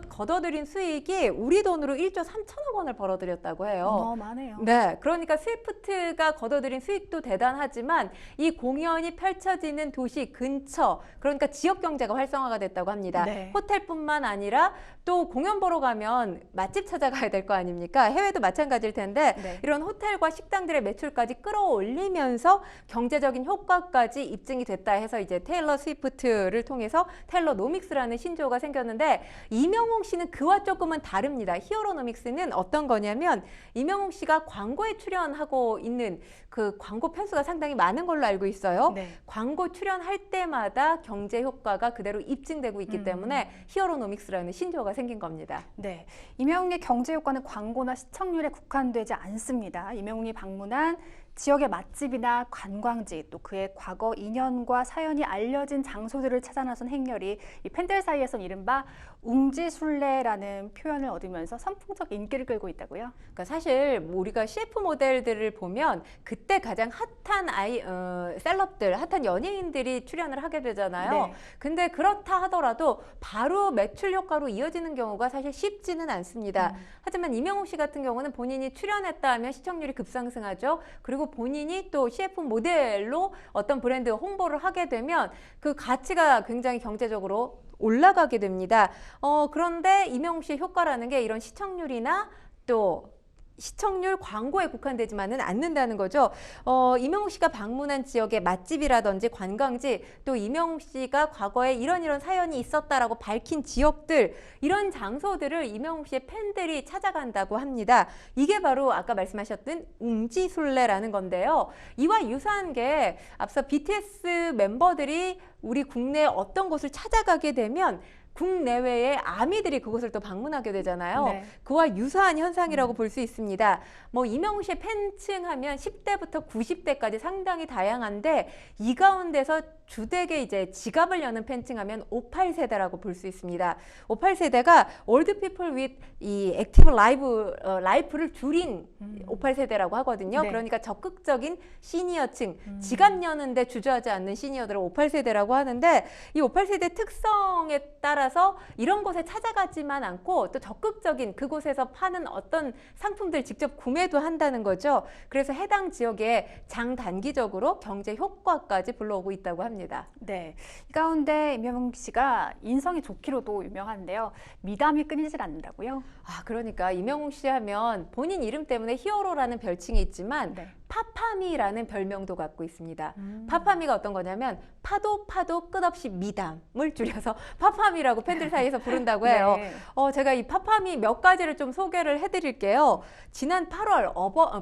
거둬들인 수익이 우리 돈으로 1조 3천억 원을 벌어들였다고 해요. 어마어마하네요. 네, 그러니까 스위프트가 거둬들인 수익도 대단하지만 이 공연이 펼쳐지는 도시 근처, 그러니까 지역 경제가 활성화가 됐다고 합니다. 네. 호텔뿐만 아니라 또 공연 보러 가면 맛집 찾아가야 될 거 아닙니까? 해외도 마찬가지일 텐데 네. 이런 호텔과 식당들의 매출까지 끌어올리면서 경제적인 효과까지 입증이 됐다 해서 이제 테일러 스위프트를 통해서 테일러 노믹스라는 신조어가 생겼는데 이명웅 씨는 그와 조금은 다릅니다. 히어로노믹스는 어떤 거냐면 이명웅 씨가 광고에 출연하고 있는 그 광고 편수가 상당히 많은 걸로 알고 있어요. 네. 광고 출연할 때마다 경제 효과가 그대로 입증되고 있기 때문에 히어로노믹스라는 신조어가 생긴 겁니다. 네, 이명웅의 경제 효과는 광고나 시청률에 국한되지 않습니다. 이명웅이 방문한 지역의 맛집이나 관광지, 또 그의 과거 인연과 사연이 알려진 장소들을 찾아 나선 행렬이 이 팬들 사이에선 이른바 웅지순례라는 표현을 얻으면서 선풍적 인기를 끌고 있다고요? 그러니까 사실 우리가 CF 모델들을 보면 그때 가장 핫한 셀럽들, 핫한 연예인들이 출연을 하게 되잖아요. 네. 근데 그렇다 하더라도 바로 매출 효과로 이어지는 경우가 사실 쉽지는 않습니다. 하지만 이명웅 씨 같은 경우는 본인이 출연했다 하면 시청률이 급상승하죠. 그리고 본인이 또 CF 모델로 어떤 브랜드 홍보를 하게 되면 그 가치가 굉장히 경제적으로 올라가게 됩니다. 그런데 이명웅 씨의 효과라는 게 이런 시청률이나 또 시청률 광고에 국한되지만은 않는다는 거죠. 이명웅 씨가 방문한 지역의 맛집이라든지 관광지, 또 이명웅 씨가 과거에 이런 사연이 있었다라고 밝힌 지역들, 이런 장소들을 이명웅 씨의 팬들이 찾아간다고 합니다. 이게 바로 아까 말씀하셨던 웅지순례라는 건데요. 이와 유사한 게 앞서 BTS 멤버들이 우리 국내 어떤 곳을 찾아가게 되면 국내외의 아미들이 그곳을 또 방문하게 되잖아요. 네. 그와 유사한 현상이라고 볼 수 있습니다. 뭐 이명웅 씨의 팬층 하면 10대부터 90대까지 상당히 다양한데 이 가운데서 주되게 이제 지갑을 여는 팬층 하면 58세대라고 볼 수 있습니다. 58세대가 Old People with 이 액티브 라이프를 줄인 58세대라고 하거든요. 네. 그러니까 적극적인 시니어층, 지갑 여는데 주저하지 않는 시니어들을 58세대라고 하는데 이 58세대 특성에 따라서 이런 곳에 찾아가지만 않고 또 적극적인 그곳에서 파는 어떤 상품들 직접 구매도 한다는 거죠. 그래서 해당 지역에 장단기적으로 경제 효과까지 불러오고 있다고 합니다. 네, 이 가운데 이명웅 씨가 인성이 좋기로도 유명한데요. 미담이 끊이질 않는다고요? 그러니까 이명웅 씨 하면 본인 이름 때문에 히어로라는 별칭이 있지만 네. 파파미라는 별명도 갖고 있습니다. 파파미가 어떤 거냐면 파도 끝없이 미담을 줄여서 파파미라고 팬들 사이에서 부른다고 해요. 네. 제가 이 파파미 몇 가지를 좀 소개를 해드릴게요. 지난 8월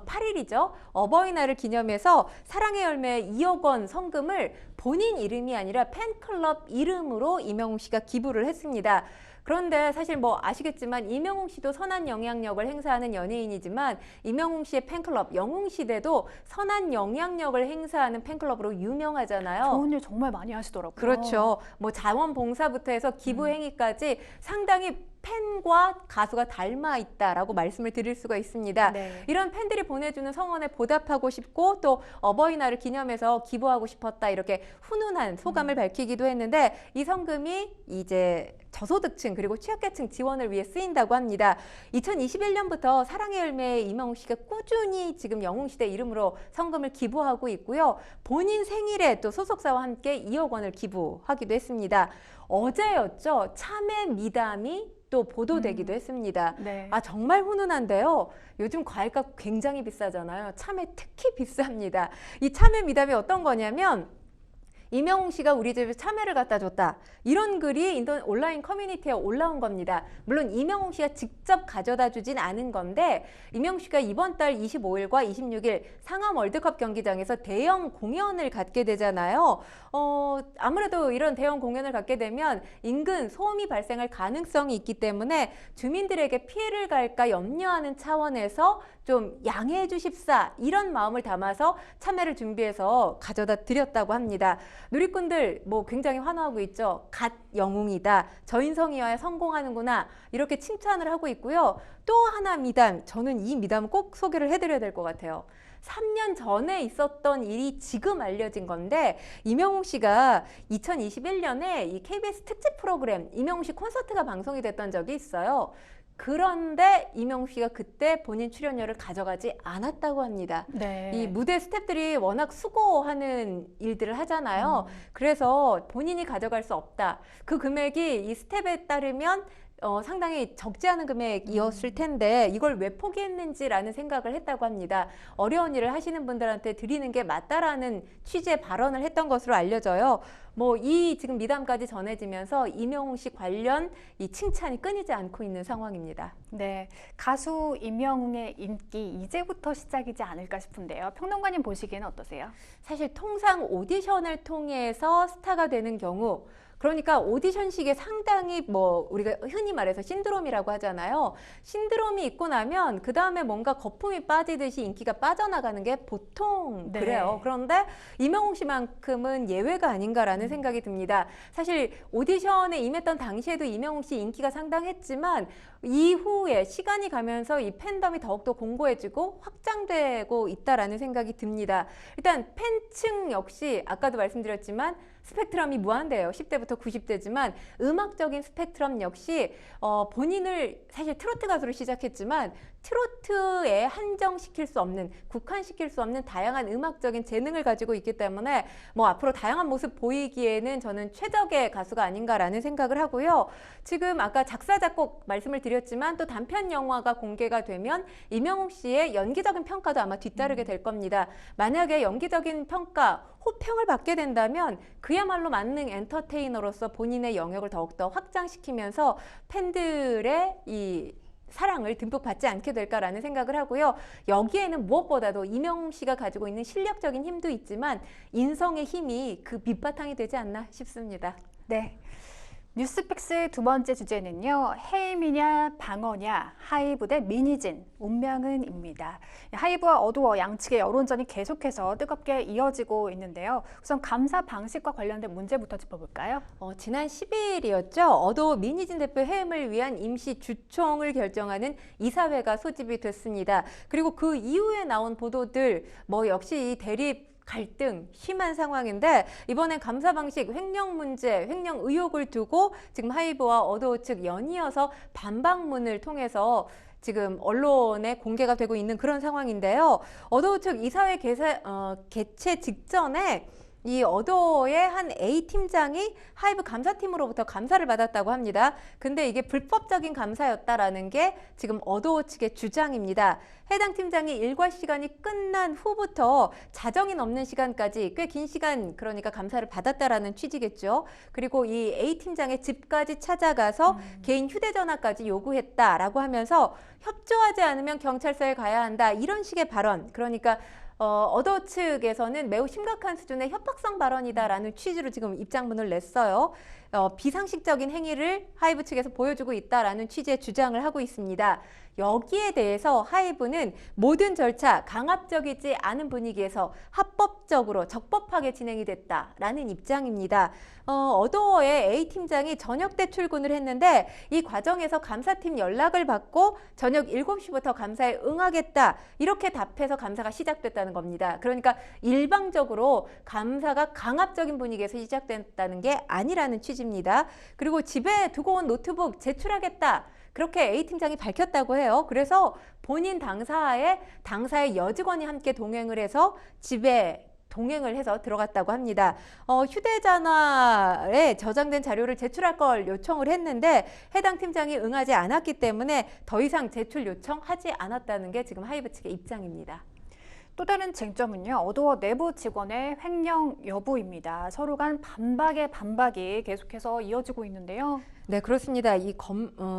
8일이죠. 어버이날을 기념해서 사랑의 열매 2억 원 성금을 본인 이름이 아니라 팬클럽 이름으로 이명웅 씨가 기부를 했습니다. 그런데 사실 뭐 아시겠지만 이명웅 씨도 선한 영향력을 행사하는 연예인이지만 이명웅 씨의 팬클럽 영웅시대도 선한 영향력을 행사하는 팬클럽으로 유명하잖아요. 좋은 일 정말 많이 하시더라고요. 그렇죠. 뭐 자원봉사부터 해서 기부 행위까지 상당히 팬과 가수가 닮아 있다라고 말씀을 드릴 수가 있습니다. 네. 이런 팬들이 보내주는 성원에 보답하고 싶고 또 어버이날을 기념해서 기부하고 싶었다 이렇게 훈훈한 소감을 밝히기도 했는데 이 성금이 이제 저소득층 그리고 취약계층 지원을 위해 쓰인다고 합니다. 2021년부터 사랑의 열매의 이명웅 씨가 꾸준히 지금 영웅시대 이름으로 성금을 기부하고 있고요. 본인 생일에 또 소속사와 함께 2억 원을 기부하기도 했습니다. 어제였죠. 참외 미담이 또 보도되기도 했습니다. 네. 아 정말 훈훈한데요. 요즘 과일값 굉장히 비싸잖아요. 참외 특히 비쌉니다. 이 참외 미담이 어떤 거냐면 이명웅 씨가 우리 집에 참외를 갖다 줬다. 이런 글이 인터넷 온라인 커뮤니티에 올라온 겁니다. 물론 이명웅 씨가 직접 가져다 주진 않은 건데 이명웅 씨가 이번 달 25일과 26일 상암 월드컵 경기장에서 대형 공연을 갖게 되잖아요. 아무래도 이런 대형 공연을 갖게 되면 인근 소음이 발생할 가능성이 있기 때문에 주민들에게 피해를 갈까 염려하는 차원에서 좀 양해해 주십사 이런 마음을 담아서 참외를 준비해서 가져다 드렸다고 합니다. 누리꾼들 뭐 굉장히 환호하고 있죠. 갓 영웅이다. 저인성이어야 성공하는구나. 이렇게 칭찬을 하고 있고요. 또 하나 미담. 저는 이 미담을 꼭 소개를 해드려야 될 것 같아요. 3년 전에 있었던 일이 지금 알려진 건데 이명웅 씨가 2021년에 이 KBS 특집 프로그램 이명웅 씨 콘서트가 방송이 됐던 적이 있어요. 그런데 이명웅 씨가 그때 본인 출연료를 가져가지 않았다고 합니다. 네. 이 무대 스태프들이 워낙 수고하는 일들을 하잖아요. 그래서 본인이 가져갈 수 없다. 그 금액이 이 스텝에 따르면 상당히 적지 않은 금액이었을 텐데 이걸 왜 포기했는지라는 생각을 했다고 합니다. 어려운 일을 하시는 분들한테 드리는 게 맞다라는 취지의 발언을 했던 것으로 알려져요. 뭐 이 지금 미담까지 전해지면서 이명웅 씨 관련 이 칭찬이 끊이지 않고 있는 상황입니다. 네, 가수 임영웅의 인기 이제부터 시작이지 않을까 싶은데요. 평론가님 보시기에는 어떠세요? 사실 통상 오디션을 통해서 스타가 되는 경우 그러니까 오디션식에 상당히 뭐 우리가 흔히 말해서 신드롬이라고 하잖아요. 신드롬이 있고 나면 그 다음에 뭔가 거품이 빠지듯이 인기가 빠져나가는 게 보통 네. 그래요. 그런데 이명웅 씨만큼은 예외가 아닌가라는 생각이 듭니다. 사실 오디션에 임했던 당시에도 이명웅 씨 인기가 상당했지만 이후에 시간이 가면서 이 팬덤이 더욱더 공고해지고 확장되고 있다라는 생각이 듭니다. 일단 팬층 역시 아까도 말씀드렸지만 스펙트럼이 무한대예요. 10대부터 90대지만 음악적인 스펙트럼 역시 본인을 사실 트로트 가수로 시작했지만 트로트에 한정시킬 수 없는, 국한시킬 수 없는 다양한 음악적인 재능을 가지고 있기 때문에 뭐 앞으로 다양한 모습 보이기에는 저는 최적의 가수가 아닌가라는 생각을 하고요. 지금 아까 작사, 작곡 말씀을 드렸지만 또 단편 영화가 공개가 되면 이명웅 씨의 연기적인 평가도 아마 뒤따르게 될 겁니다. 만약에 연기적인 평가, 호평을 받게 된다면 그야말로 만능 엔터테이너로서 본인의 영역을 더욱더 확장시키면서 팬들의 이 사랑을 듬뿍 받지 않게 될까라는 생각을 하고요. 여기에는 무엇보다도 이명웅 씨가 가지고 있는 실력적인 힘도 있지만 인성의 힘이 그 밑바탕이 되지 않나 싶습니다. 네. 뉴스픽스의 두 번째 주제는요. 해임이냐 방어냐 하이브 대 민희진 운명은입니다. 하이브와 어두워 양측의 여론전이 계속해서 뜨겁게 이어지고 있는데요. 우선 감사 방식과 관련된 문제부터 짚어볼까요? 지난 10일이었죠. 어두워 민희진 대표 해임을 위한 임시 주총을 결정하는 이사회가 소집이 됐습니다. 그리고 그 이후에 나온 보도들 역시 이 대립 갈등 심한 상황인데 이번엔 감사 방식 횡령 문제, 횡령 의혹을 두고 지금 하이브와 어도어 측 연이어서 반박문을 통해서 지금 언론에 공개가 되고 있는 그런 상황인데요. 어도어 측 이사회 개최 직전에 이 어도어의 한 A 팀장이 하이브 감사팀으로부터 감사를 받았다고 합니다. 근데 이게 불법적인 감사였다라는 게 지금 어도어 측의 주장입니다. 해당 팀장이 일과 시간이 끝난 후부터 자정이 넘는 시간까지 꽤 긴 시간 그러니까 감사를 받았다라는 취지겠죠. 그리고 이 A 팀장의 집까지 찾아가서 개인 휴대전화까지 요구했다라고 하면서 협조하지 않으면 경찰서에 가야 한다 이런 식의 발언. 그러니까 어도어 측에서는 매우 심각한 수준의 협박성 발언이다라는 취지로 지금 입장문을 냈어요. 비상식적인 행위를 하이브 측에서 보여주고 있다라는 취지의 주장을 하고 있습니다. 여기에 대해서 하이브는 모든 절차 강압적이지 않은 분위기에서 합법적으로 적법하게 진행이 됐다라는 입장입니다. 어도어의 A팀장이 저녁 때 출근을 했는데 이 과정에서 감사팀 연락을 받고 저녁 7시부터 감사에 응하겠다 이렇게 답해서 감사가 시작됐다는 겁니다. 그러니까 일방적으로 감사가 강압적인 분위기에서 시작됐다는 게 아니라는 취지입니다. 그리고 집에 두고 온 노트북 제출하겠다. 그렇게 A팀장이 밝혔다고 해요. 그래서 본인 당사의 여직원이 함께 동행을 해서 집에 동행을 해서 들어갔다고 합니다. 휴대전화에 저장된 자료를 제출할 걸 요청을 했는데 해당 팀장이 응하지 않았기 때문에 더 이상 제출 요청하지 않았다는 게 지금 하이브 측의 입장입니다. 또 다른 쟁점은요, 어도어 내부 직원의 횡령 여부입니다. 서로 간 반박의 반박이 계속해서 이어지고 있는데요. 네, 그렇습니다. 이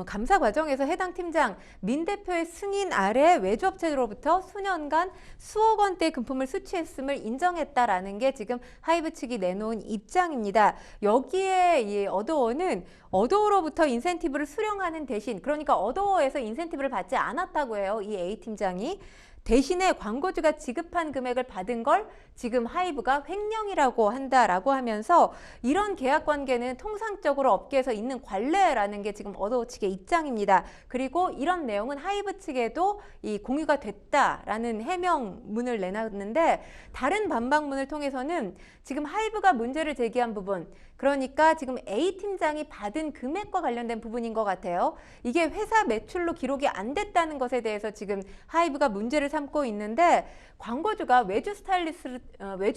감사 과정에서 해당 팀장 민 대표의 승인 아래 외주업체로부터 수년간 수억 원대 금품을 수취했음을 인정했다라는 게 지금 하이브 측이 내놓은 입장입니다. 여기에 이 어도어는 어도어로부터 인센티브를 수령하는 대신, 그러니까 어도어에서 인센티브를 받지 않았다고 해요. 이 A 팀장이. 대신에 광고주가 지급한 금액을 받은 걸 지금 하이브가 횡령이라고 한다라고 하면서 이런 계약 관계는 통상적으로 업계에서 있는 관례라는 게 지금 어도어 측의 입장입니다. 그리고 이런 내용은 하이브 측에도 이 공유가 됐다라는 해명문을 내놨는데 다른 반박문을 통해서는 지금 하이브가 문제를 제기한 부분, 그러니까 지금 A팀장이 받은 금액과 관련된 부분인 것 같아요. 이게 회사 매출로 기록이 안 됐다는 것에 대해서 지금 하이브가 문제를 삼고 있는데 광고주가 외주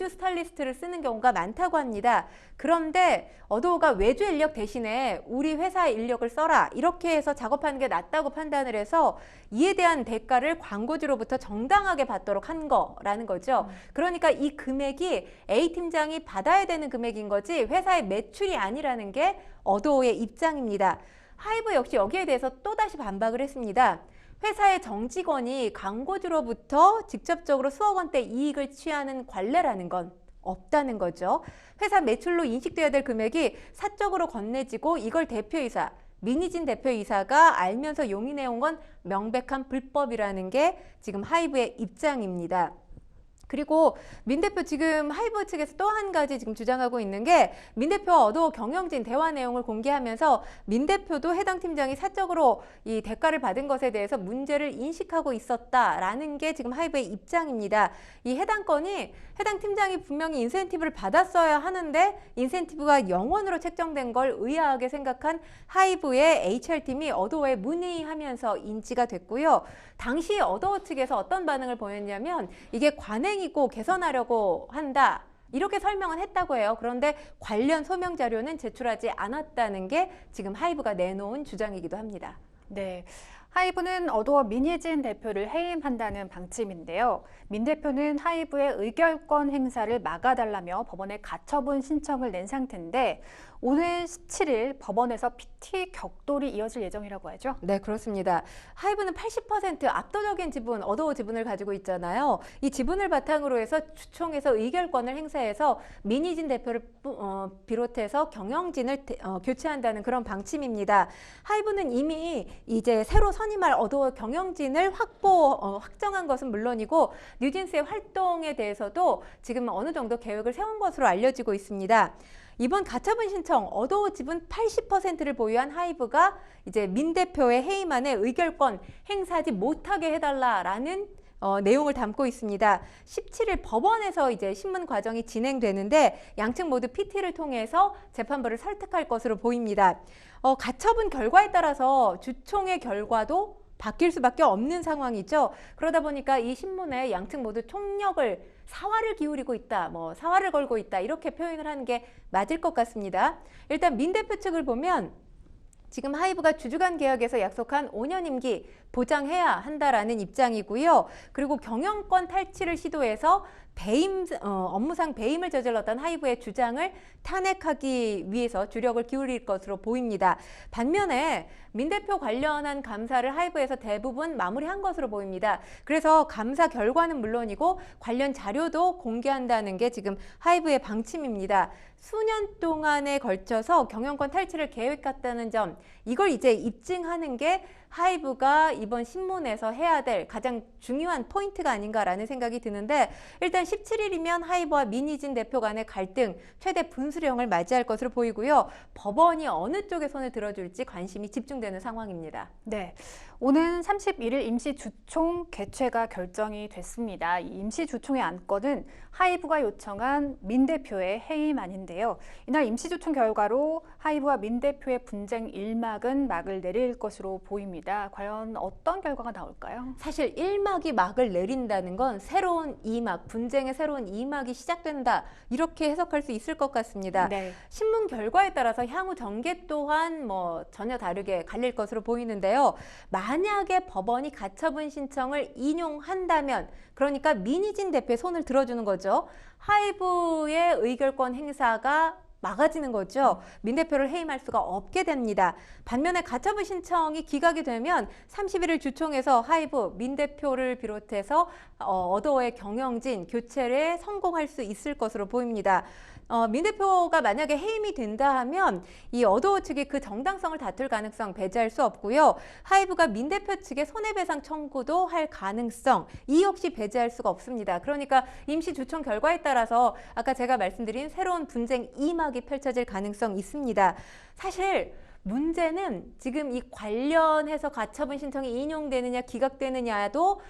스타일리스트를 쓰는 경우가 많다고 합니다. 그런데 어도어가 외주 인력 대신에 우리 회사의 인력을 써라 이렇게 해서 작업하는 게 낫다고 판단을 해서 이에 대한 대가를 광고주로부터 정당하게 받도록 한 거라는 거죠. 그러니까 이 금액이 A팀장이 받아야 되는 금액인 거지 회사의 매출이 아니라는 게 어도어의 입장입니다. 하이브 역시 여기에 대해서 또다시 반박을 했습니다. 회사의 정직원이 광고주로부터 직접적으로 수억 원대 이익을 취하는 관례라는 건 없다는 거죠. 회사 매출로 인식돼야 될 금액이 사적으로 건네지고 이걸 대표이사, 민희진 대표이사가 알면서 용인해온 건 명백한 불법이라는 게 지금 하이브의 입장입니다. 그리고 민 대표 지금 하이브 측에서 또 한 가지 지금 주장하고 있는 게 민 대표와 어도어 경영진 대화 내용을 공개하면서 민 대표도 해당 팀장이 사적으로 이 대가를 받은 것에 대해서 문제를 인식하고 있었다라는 게 지금 하이브의 입장입니다. 이 해당 팀장이 분명히 인센티브를 받았어야 하는데 인센티브가 0원으로 책정된 걸 의아하게 생각한 하이브의 HR팀이 어도어에 문의하면서 인지가 됐고요. 당시 어도어 측에서 어떤 반응을 보였냐면 이게 관행이고 개선하려고 한다. 이렇게 설명은 했다고 해요. 그런데 관련 소명 자료는 제출하지 않았다는 게 지금 하이브가 내놓은 주장이기도 합니다. 네. 하이브는 어도어 민희진 대표를 해임한다는 방침인데요. 민 대표는 하이브의 의결권 행사를 막아달라며 법원에 가처분 신청을 낸 상태인데 오늘 17일 법원에서 PT 격돌이 이어질 예정이라고 하죠. 네, 그렇습니다. 하이브는 80% 압도적인 지분, 어도어 지분을 가지고 있잖아요. 이 지분을 바탕으로 해서 주총에서 의결권을 행사해서 민희진 대표를 비롯해서 경영진을 교체한다는 그런 방침입니다. 하이브는 이미 이제 새로 선임할 어도어 경영진을 확정한 것은 물론이고 뉴진스의 활동에 대해서도 지금 어느 정도 계획을 세운 것으로 알려지고 있습니다. 이번 가처분 신청 어도어 지분 80%를 보유한 하이브가 이제 민 대표의 해임안에 의결권 행사하지 못하게 해달라라는 내용을 담고 있습니다. 17일 법원에서 이제 신문 과정이 진행되는데 양측 모두 PT를 통해서 재판부를 설득할 것으로 보입니다. 가처분 결과에 따라서 주총의 결과도 바뀔 수밖에 없는 상황이죠. 그러다 보니까 이 신문에 양측 모두 총력을 사활을 기울이고 있다, 사활을 걸고 있다 이렇게 표현을 하는 게 맞을 것 같습니다. 일단 민 대표 측을 보면 지금 하이브가 주주간 계약에서 약속한 5년 임기 보장해야 한다라는 입장이고요. 그리고 경영권 탈취를 시도해서 업무상 배임을 저질렀던 하이브의 주장을 탄핵하기 위해서 주력을 기울일 것으로 보입니다. 반면에 민 대표 관련한 감사를 하이브에서 대부분 마무리한 것으로 보입니다. 그래서 감사 결과는 물론이고 관련 자료도 공개한다는 게 지금 하이브의 방침입니다. 수년 동안에 걸쳐서 경영권 탈취를 계획했다는 점, 이걸 이제 입증하는 게 하이브가 이번 신문에서 해야 될 가장 중요한 포인트가 아닌가라는 생각이 드는데, 일단 17일이면 하이브와 민희진 대표 간의 갈등, 최대 분수령을 맞이할 것으로 보이고요. 법원이 어느 쪽에 손을 들어줄지 관심이 집중되는 상황입니다. 네, 오는 31일 임시주총 개최가 결정이 됐습니다. 이 임시주총의 안건은 하이브가 요청한 민 대표의 해임안인데요. 이날 임시주총 결과로 하이브와 민 대표의 분쟁 일막은 막을 내릴 것으로 보입니다. 과연 어떤 결과가 나올까요? 사실 1막이 막을 내린다는 건 새로운 2막, 분쟁의 새로운 2막이 시작된다, 이렇게 해석할 수 있을 것 같습니다. 네. 신문 결과에 따라서 향후 전개 또한 전혀 다르게 갈릴 것으로 보이는데요. 만약에 법원이 가처분 신청을 인용한다면, 그러니까 민희진 대표의 손을 들어주는 거죠. 하이브의 의결권 행사가 막아지는 거죠. 민 대표를 해임할 수가 없게 됩니다. 반면에 가처분 신청이 기각이 되면 31일 주총에서 하이브, 민 대표를 비롯해서 어도어의 경영진 교체에 성공할 수 있을 것으로 보입니다. 민 대표가 만약에 해임이 된다 하면 이 어도어 측이 그 정당성을 다툴 가능성 배제할 수 없고요. 하이브가 민 대표 측에 손해배상 청구도 할 가능성, 이 역시 배제할 수가 없습니다. 그러니까 임시주총 결과에 따라서 아까 제가 말씀드린 새로운 분쟁 2막이 펼쳐질 가능성이 있습니다. 사실 문제는 지금 이 관련해서 가처분 신청이 인용되느냐 기각되느냐도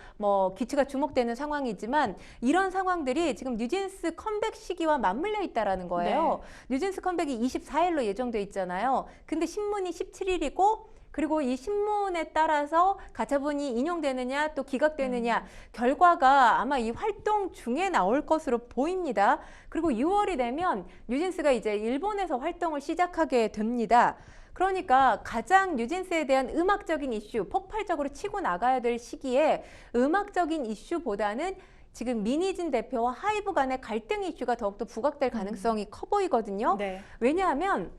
귀추가 주목되는 상황이지만, 이런 상황들이 지금 뉴진스 컴백 시기와 맞물려 있다라는 거예요. 네. 뉴진스 컴백이 24일로 예정돼 있잖아요. 근데 신문이 17일이고, 그리고 이 신문에 따라서 가처분이 인용되느냐 또 기각되느냐 결과가 아마 이 활동 중에 나올 것으로 보입니다. 그리고 6월이 되면 뉴진스가 이제 일본에서 활동을 시작하게 됩니다. 그러니까 가장 뉴진스에 대한 음악적인 이슈, 폭발적으로 치고 나가야 될 시기에 음악적인 이슈보다는 지금 민희진 대표와 하이브 간의 갈등 이슈가 더욱더 부각될 가능성이 커 보이거든요. 네. 왜냐하면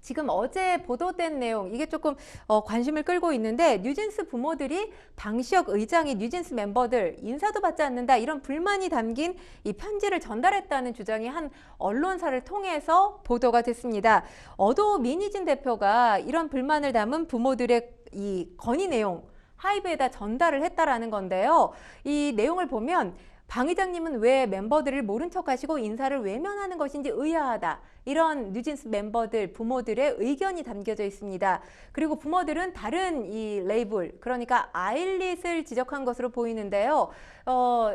지금 어제 보도된 내용, 이게 조금 관심을 끌고 있는데, 뉴진스 부모들이 방시혁 의장이 뉴진스 멤버들 인사도 받지 않는다, 이런 불만이 담긴 이 편지를 전달했다는 주장이 한 언론사를 통해서 보도가 됐습니다. 어도 민희진 대표가 이런 불만을 담은 부모들의 이 건의 내용 하이브에다 전달을 했다라는 건데요. 이 내용을 보면 방 의장님은 왜 멤버들을 모른 척하시고 인사를 외면하는 것인지 의아하다, 이런 뉴진스 멤버들, 부모들의 의견이 담겨져 있습니다. 그리고 부모들은 다른 이 레이블, 그러니까 아일릿을 지적한 것으로 보이는데요.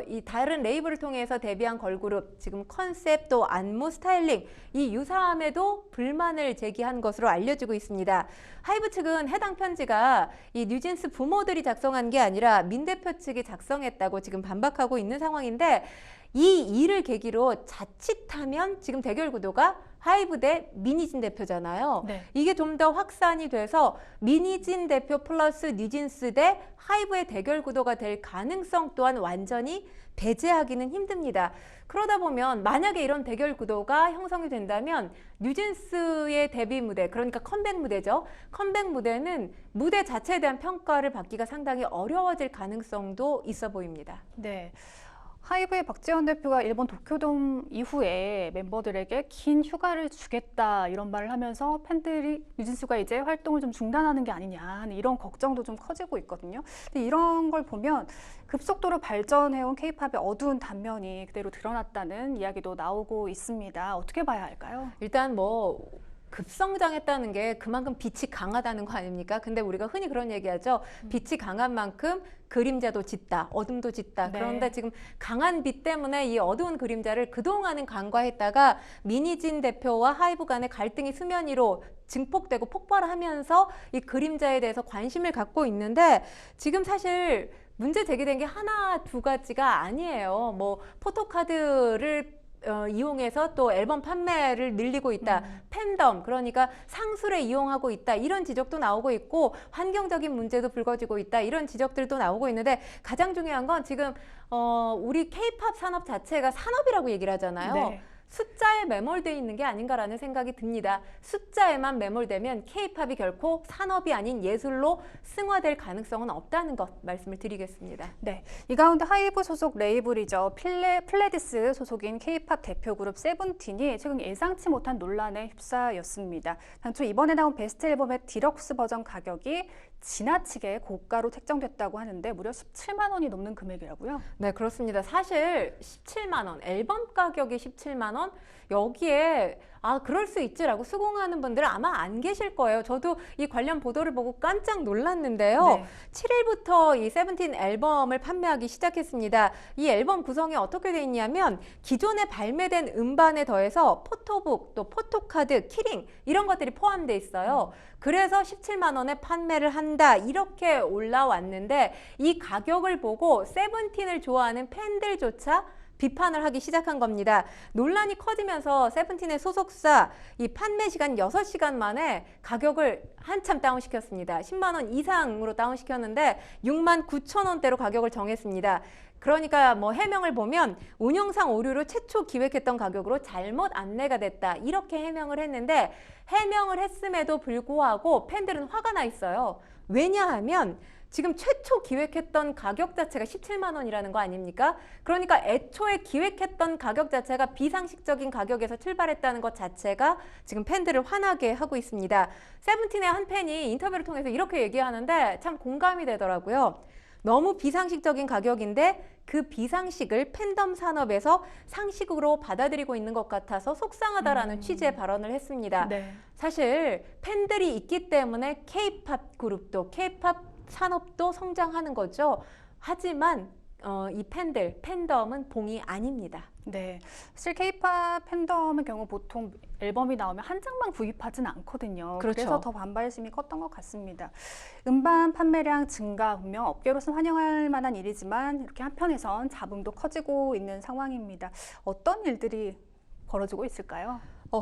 이 다른 레이블을 통해서 데뷔한 걸그룹, 지금 컨셉 또 안무, 스타일링, 이 유사함에도 불만을 제기한 것으로 알려지고 있습니다. 하이브 측은 해당 편지가 이 뉴진스 부모들이 작성한 게 아니라 민 대표 측이 작성했다고 지금 반박하고 있는 상황인데, 이 일을 계기로 자칫하면 지금 대결 구도가 하이브 대 민희진 대표잖아요. 네. 이게 좀 더 확산이 돼서 민희진 대표 플러스 뉴진스 대 하이브의 대결 구도가 될 가능성 또한 완전히 배제하기는 힘듭니다. 그러다 보면 만약에 이런 대결 구도가 형성이 된다면 뉴진스의 데뷔 무대, 그러니까 컴백 무대죠. 컴백 무대는 무대 자체에 대한 평가를 받기가 상당히 어려워질 가능성도 있어 보입니다. 네. 하이브의 박재원 대표가 일본 도쿄돔 이후에 멤버들에게 긴 휴가를 주겠다, 이런 말을 하면서 팬들이 뉴진스가 이제 활동을 좀 중단하는 게 아니냐 하는 이런 걱정도 좀 커지고 있거든요. 근데 이런 걸 보면 급속도로 발전해온 K-팝의 어두운 단면이 그대로 드러났다는 이야기도 나오고 있습니다. 어떻게 봐야 할까요? 일단 급성장했다는 게 그만큼 빛이 강하다는 거 아닙니까? 근데 우리가 흔히 그런 얘기하죠. 빛이 강한 만큼 그림자도 짙다, 어둠도 짙다. 네. 그런데 지금 강한 빛 때문에 이 어두운 그림자를 그동안은 간과했다가 민희진 대표와 하이브 간의 갈등이 수면 위로 증폭되고 폭발하면서 이 그림자에 대해서 관심을 갖고 있는데, 지금 사실 문제 제기된 게 하나 두 가지가 아니에요. 포토카드를 이용해서 또 앨범 판매를 늘리고 있다. 팬덤, 그러니까 상술에 이용하고 있다. 이런 지적도 나오고 있고, 환경적인 문제도 불거지고 있다. 이런 지적들도 나오고 있는데, 가장 중요한 건 지금 우리 K-팝 산업 자체가 산업이라고 얘기를 하잖아요. 네. 숫자에 매몰되어 있는 게 아닌가라는 생각이 듭니다. 숫자에만 매몰되면 K-팝이 결코 산업이 아닌 예술로 승화될 가능성은 없다는 것 말씀을 드리겠습니다. 네, 이 가운데 하이브 소속 레이블이죠. 플레디스 소속인 K-팝 대표 그룹 세븐틴이 최근 예상치 못한 논란에 휩싸였습니다. 당초 이번에 나온 베스트 앨범의 디럭스 버전 가격이 지나치게 고가로 책정됐다고 하는데 무려 17만 원이 넘는 금액이라고요? 네, 그렇습니다. 사실 17만 원, 앨범 가격이 17만 원? 여기에 그럴 수 있지라고 수긍하는 분들은 아마 안 계실 거예요. 저도 이 관련 보도를 보고 깜짝 놀랐는데요. 네. 7일부터 이 세븐틴 앨범을 판매하기 시작했습니다. 이 앨범 구성이 어떻게 돼 있냐면 기존에 발매된 음반에 더해서 포토북, 또 포토카드, 키링 이런 것들이 포함되어 있어요. 그래서 17만 원에 판매를 한다 이렇게 올라왔는데 이 가격을 보고 세븐틴을 좋아하는 팬들조차 비판을 하기 시작한 겁니다. 논란이 커지면서 세븐틴의 소속사 이 판매 시간 6시간 만에 가격을 한참 다운시켰습니다. 10만 원 이상으로 다운시켰는데 6만 9천 원대로 가격을 정했습니다. 그러니까 뭐 해명을 보면 운영상 오류로 최초 기획했던 가격으로 잘못 안내가 됐다 이렇게 해명을 했는데 해명을 했음에도 불구하고 팬들은 화가 나 있어요. 왜냐하면 지금 최초 기획했던 가격 자체가 17만 원이라는 거 아닙니까? 그러니까 애초에 기획했던 가격 자체가 비상식적인 가격에서 출발했다는 것 자체가 지금 팬들을 화나게 하고 있습니다. 세븐틴의 한 팬이 인터뷰를 통해서 이렇게 얘기하는데 참 공감이 되더라고요. 너무 비상식적인 가격인데 그 비상식을 팬덤 산업에서 상식으로 받아들이고 있는 것 같아서 속상하다라는 취지의 발언을 했습니다. 네. 사실 팬들이 있기 때문에 K-팝 그룹도 K-팝 산업도 성장하는 거죠. 하지만 이 팬덤은 봉이 아닙니다. 네, 사실 K-팝 팬덤의 경우 보통 앨범이 나오면 한 장만 구입하진 않거든요. 그렇죠. 그래서 더 반발심이 컸던 것 같습니다. 음반 판매량 증가 분명 업계로서는 환영할 만한 일이지만 이렇게 한편에선 잡음도 커지고 있는 상황입니다. 어떤 일들이 벌어지고 있을까요?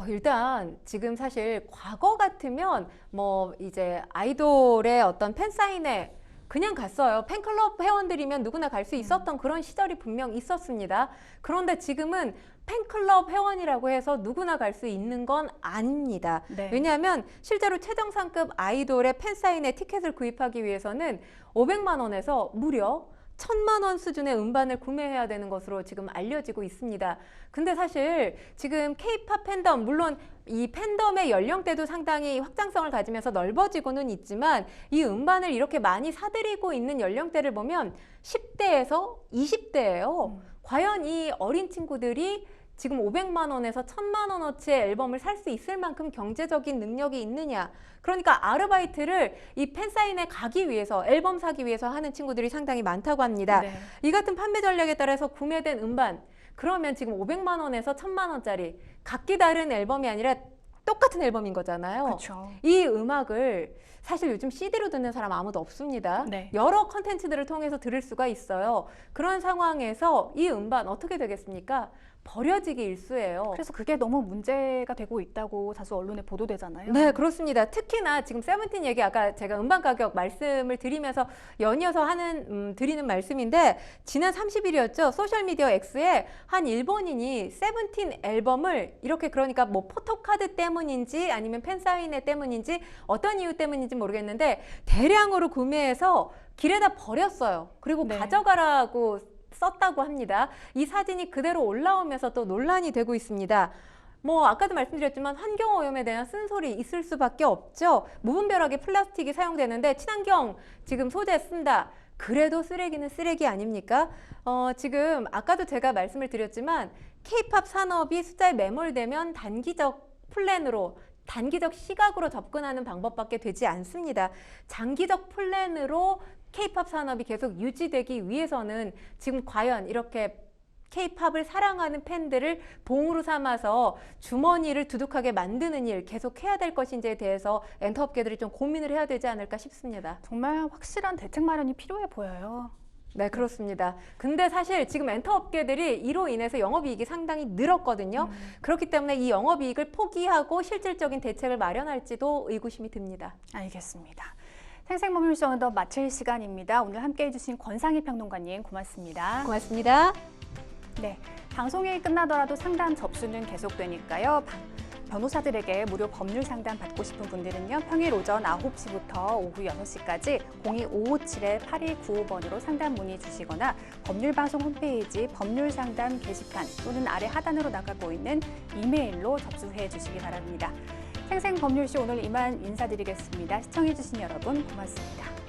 일단 지금 사실 과거 같으면 뭐 이제 아이돌의 어떤 팬사인회 그냥 갔어요. 팬클럽 회원들이면 누구나 갈 수 있었던 그런 시절이 분명 있었습니다. 그런데 지금은 팬클럽 회원이라고 해서 누구나 갈 수 있는 건 아닙니다. 네. 왜냐하면 실제로 최정상급 아이돌의 팬사인회 티켓을 구입하기 위해서는 500만 원에서 무려 1,000만 원 수준의 음반을 구매해야 되는 것으로 지금 알려지고 있습니다. 근데 사실 지금 K-팝 팬덤, 물론 이 팬덤의 연령대도 상당히 확장성을 가지면서 넓어지고는 있지만 이 음반을 이렇게 많이 사들이고 있는 연령대를 보면 10대에서 20대예요. 과연 이 어린 친구들이 지금 500만 원에서 1,000만 원어치의 앨범을 살 수 있을 만큼 경제적인 능력이 있느냐. 그러니까 아르바이트를 이 팬사인회 가기 위해서 앨범 사기 위해서 하는 친구들이 상당히 많다고 합니다. 네. 이 같은 판매 전략에 따라서 구매된 음반 그러면 지금 500만 원에서 1,000만 원짜리 각기 다른 앨범이 아니라 똑같은 앨범인 거잖아요. 그렇죠. 이 음악을 사실 요즘 CD로 듣는 사람 아무도 없습니다. 네. 여러 컨텐츠들을 통해서 들을 수가 있어요. 그런 상황에서 이 음반 어떻게 되겠습니까? 버려지기 일쑤예요. 그래서 그게 너무 문제가 되고 있다고 다수 언론에 보도되잖아요. 네, 그렇습니다. 특히나 지금 세븐틴 얘기 아까 제가 음반 가격 말씀을 드리면서 연이어서 드리는 말씀인데 지난 30일이었죠. 소셜미디어 X에 한 일본인이 세븐틴 앨범을 이렇게 그러니까 뭐 포토카드 때문인지 아니면 팬사인회 때문인지 어떤 이유 때문인지 모르겠는데 대량으로 구매해서 길에다 버렸어요. 그리고 네. 가져가라고 썼다고 합니다. 이 사진이 그대로 올라오면서 또 논란이 되고 있습니다. 뭐 아까도 말씀드렸지만 환경오염에 대한 쓴소리 있을 수밖에 없죠. 무분별하게 플라스틱이 사용되는데 친환경 지금 소재 쓴다. 그래도 쓰레기는 쓰레기 아닙니까? 지금 아까도 제가 말씀을 드렸지만 K-팝 산업이 숫자에 매몰되면 단기적 플랜으로 단기적 시각으로 접근하는 방법밖에 되지 않습니다. 장기적 플랜으로 K-팝 산업이 계속 유지되기 위해서는 지금 과연 이렇게 K-팝을 사랑하는 팬들을 봉으로 삼아서 주머니를 두둑하게 만드는 일 계속 해야 될 것인지에 대해서 엔터업계들이 좀 고민을 해야 되지 않을까 싶습니다. 정말 확실한 대책 마련이 필요해 보여요. 네, 그렇습니다. 근데 사실 지금 엔터업계들이 이로 인해서 영업이익이 상당히 늘었거든요. 그렇기 때문에 이 영업이익을 포기하고 실질적인 대책을 마련할지도 의구심이 듭니다. 알겠습니다. 생생법률쇼 오늘도 마칠 시간입니다. 오늘 함께해 주신 권상희 평론가님 고맙습니다. 고맙습니다. 네, 방송이 끝나더라도 상담 접수는 계속되니까요. 변호사들에게 무료 법률 상담 받고 싶은 분들은요. 평일 오전 9시부터 오후 6시까지 02-557-8295번으로 상담 문의 주시거나 법률방송 홈페이지 법률상담 게시판 또는 아래 하단으로 나가고 있는 이메일로 접수해 주시기 바랍니다. 생생법률쇼 오늘 이만 인사드리겠습니다. 시청해주신 여러분 고맙습니다.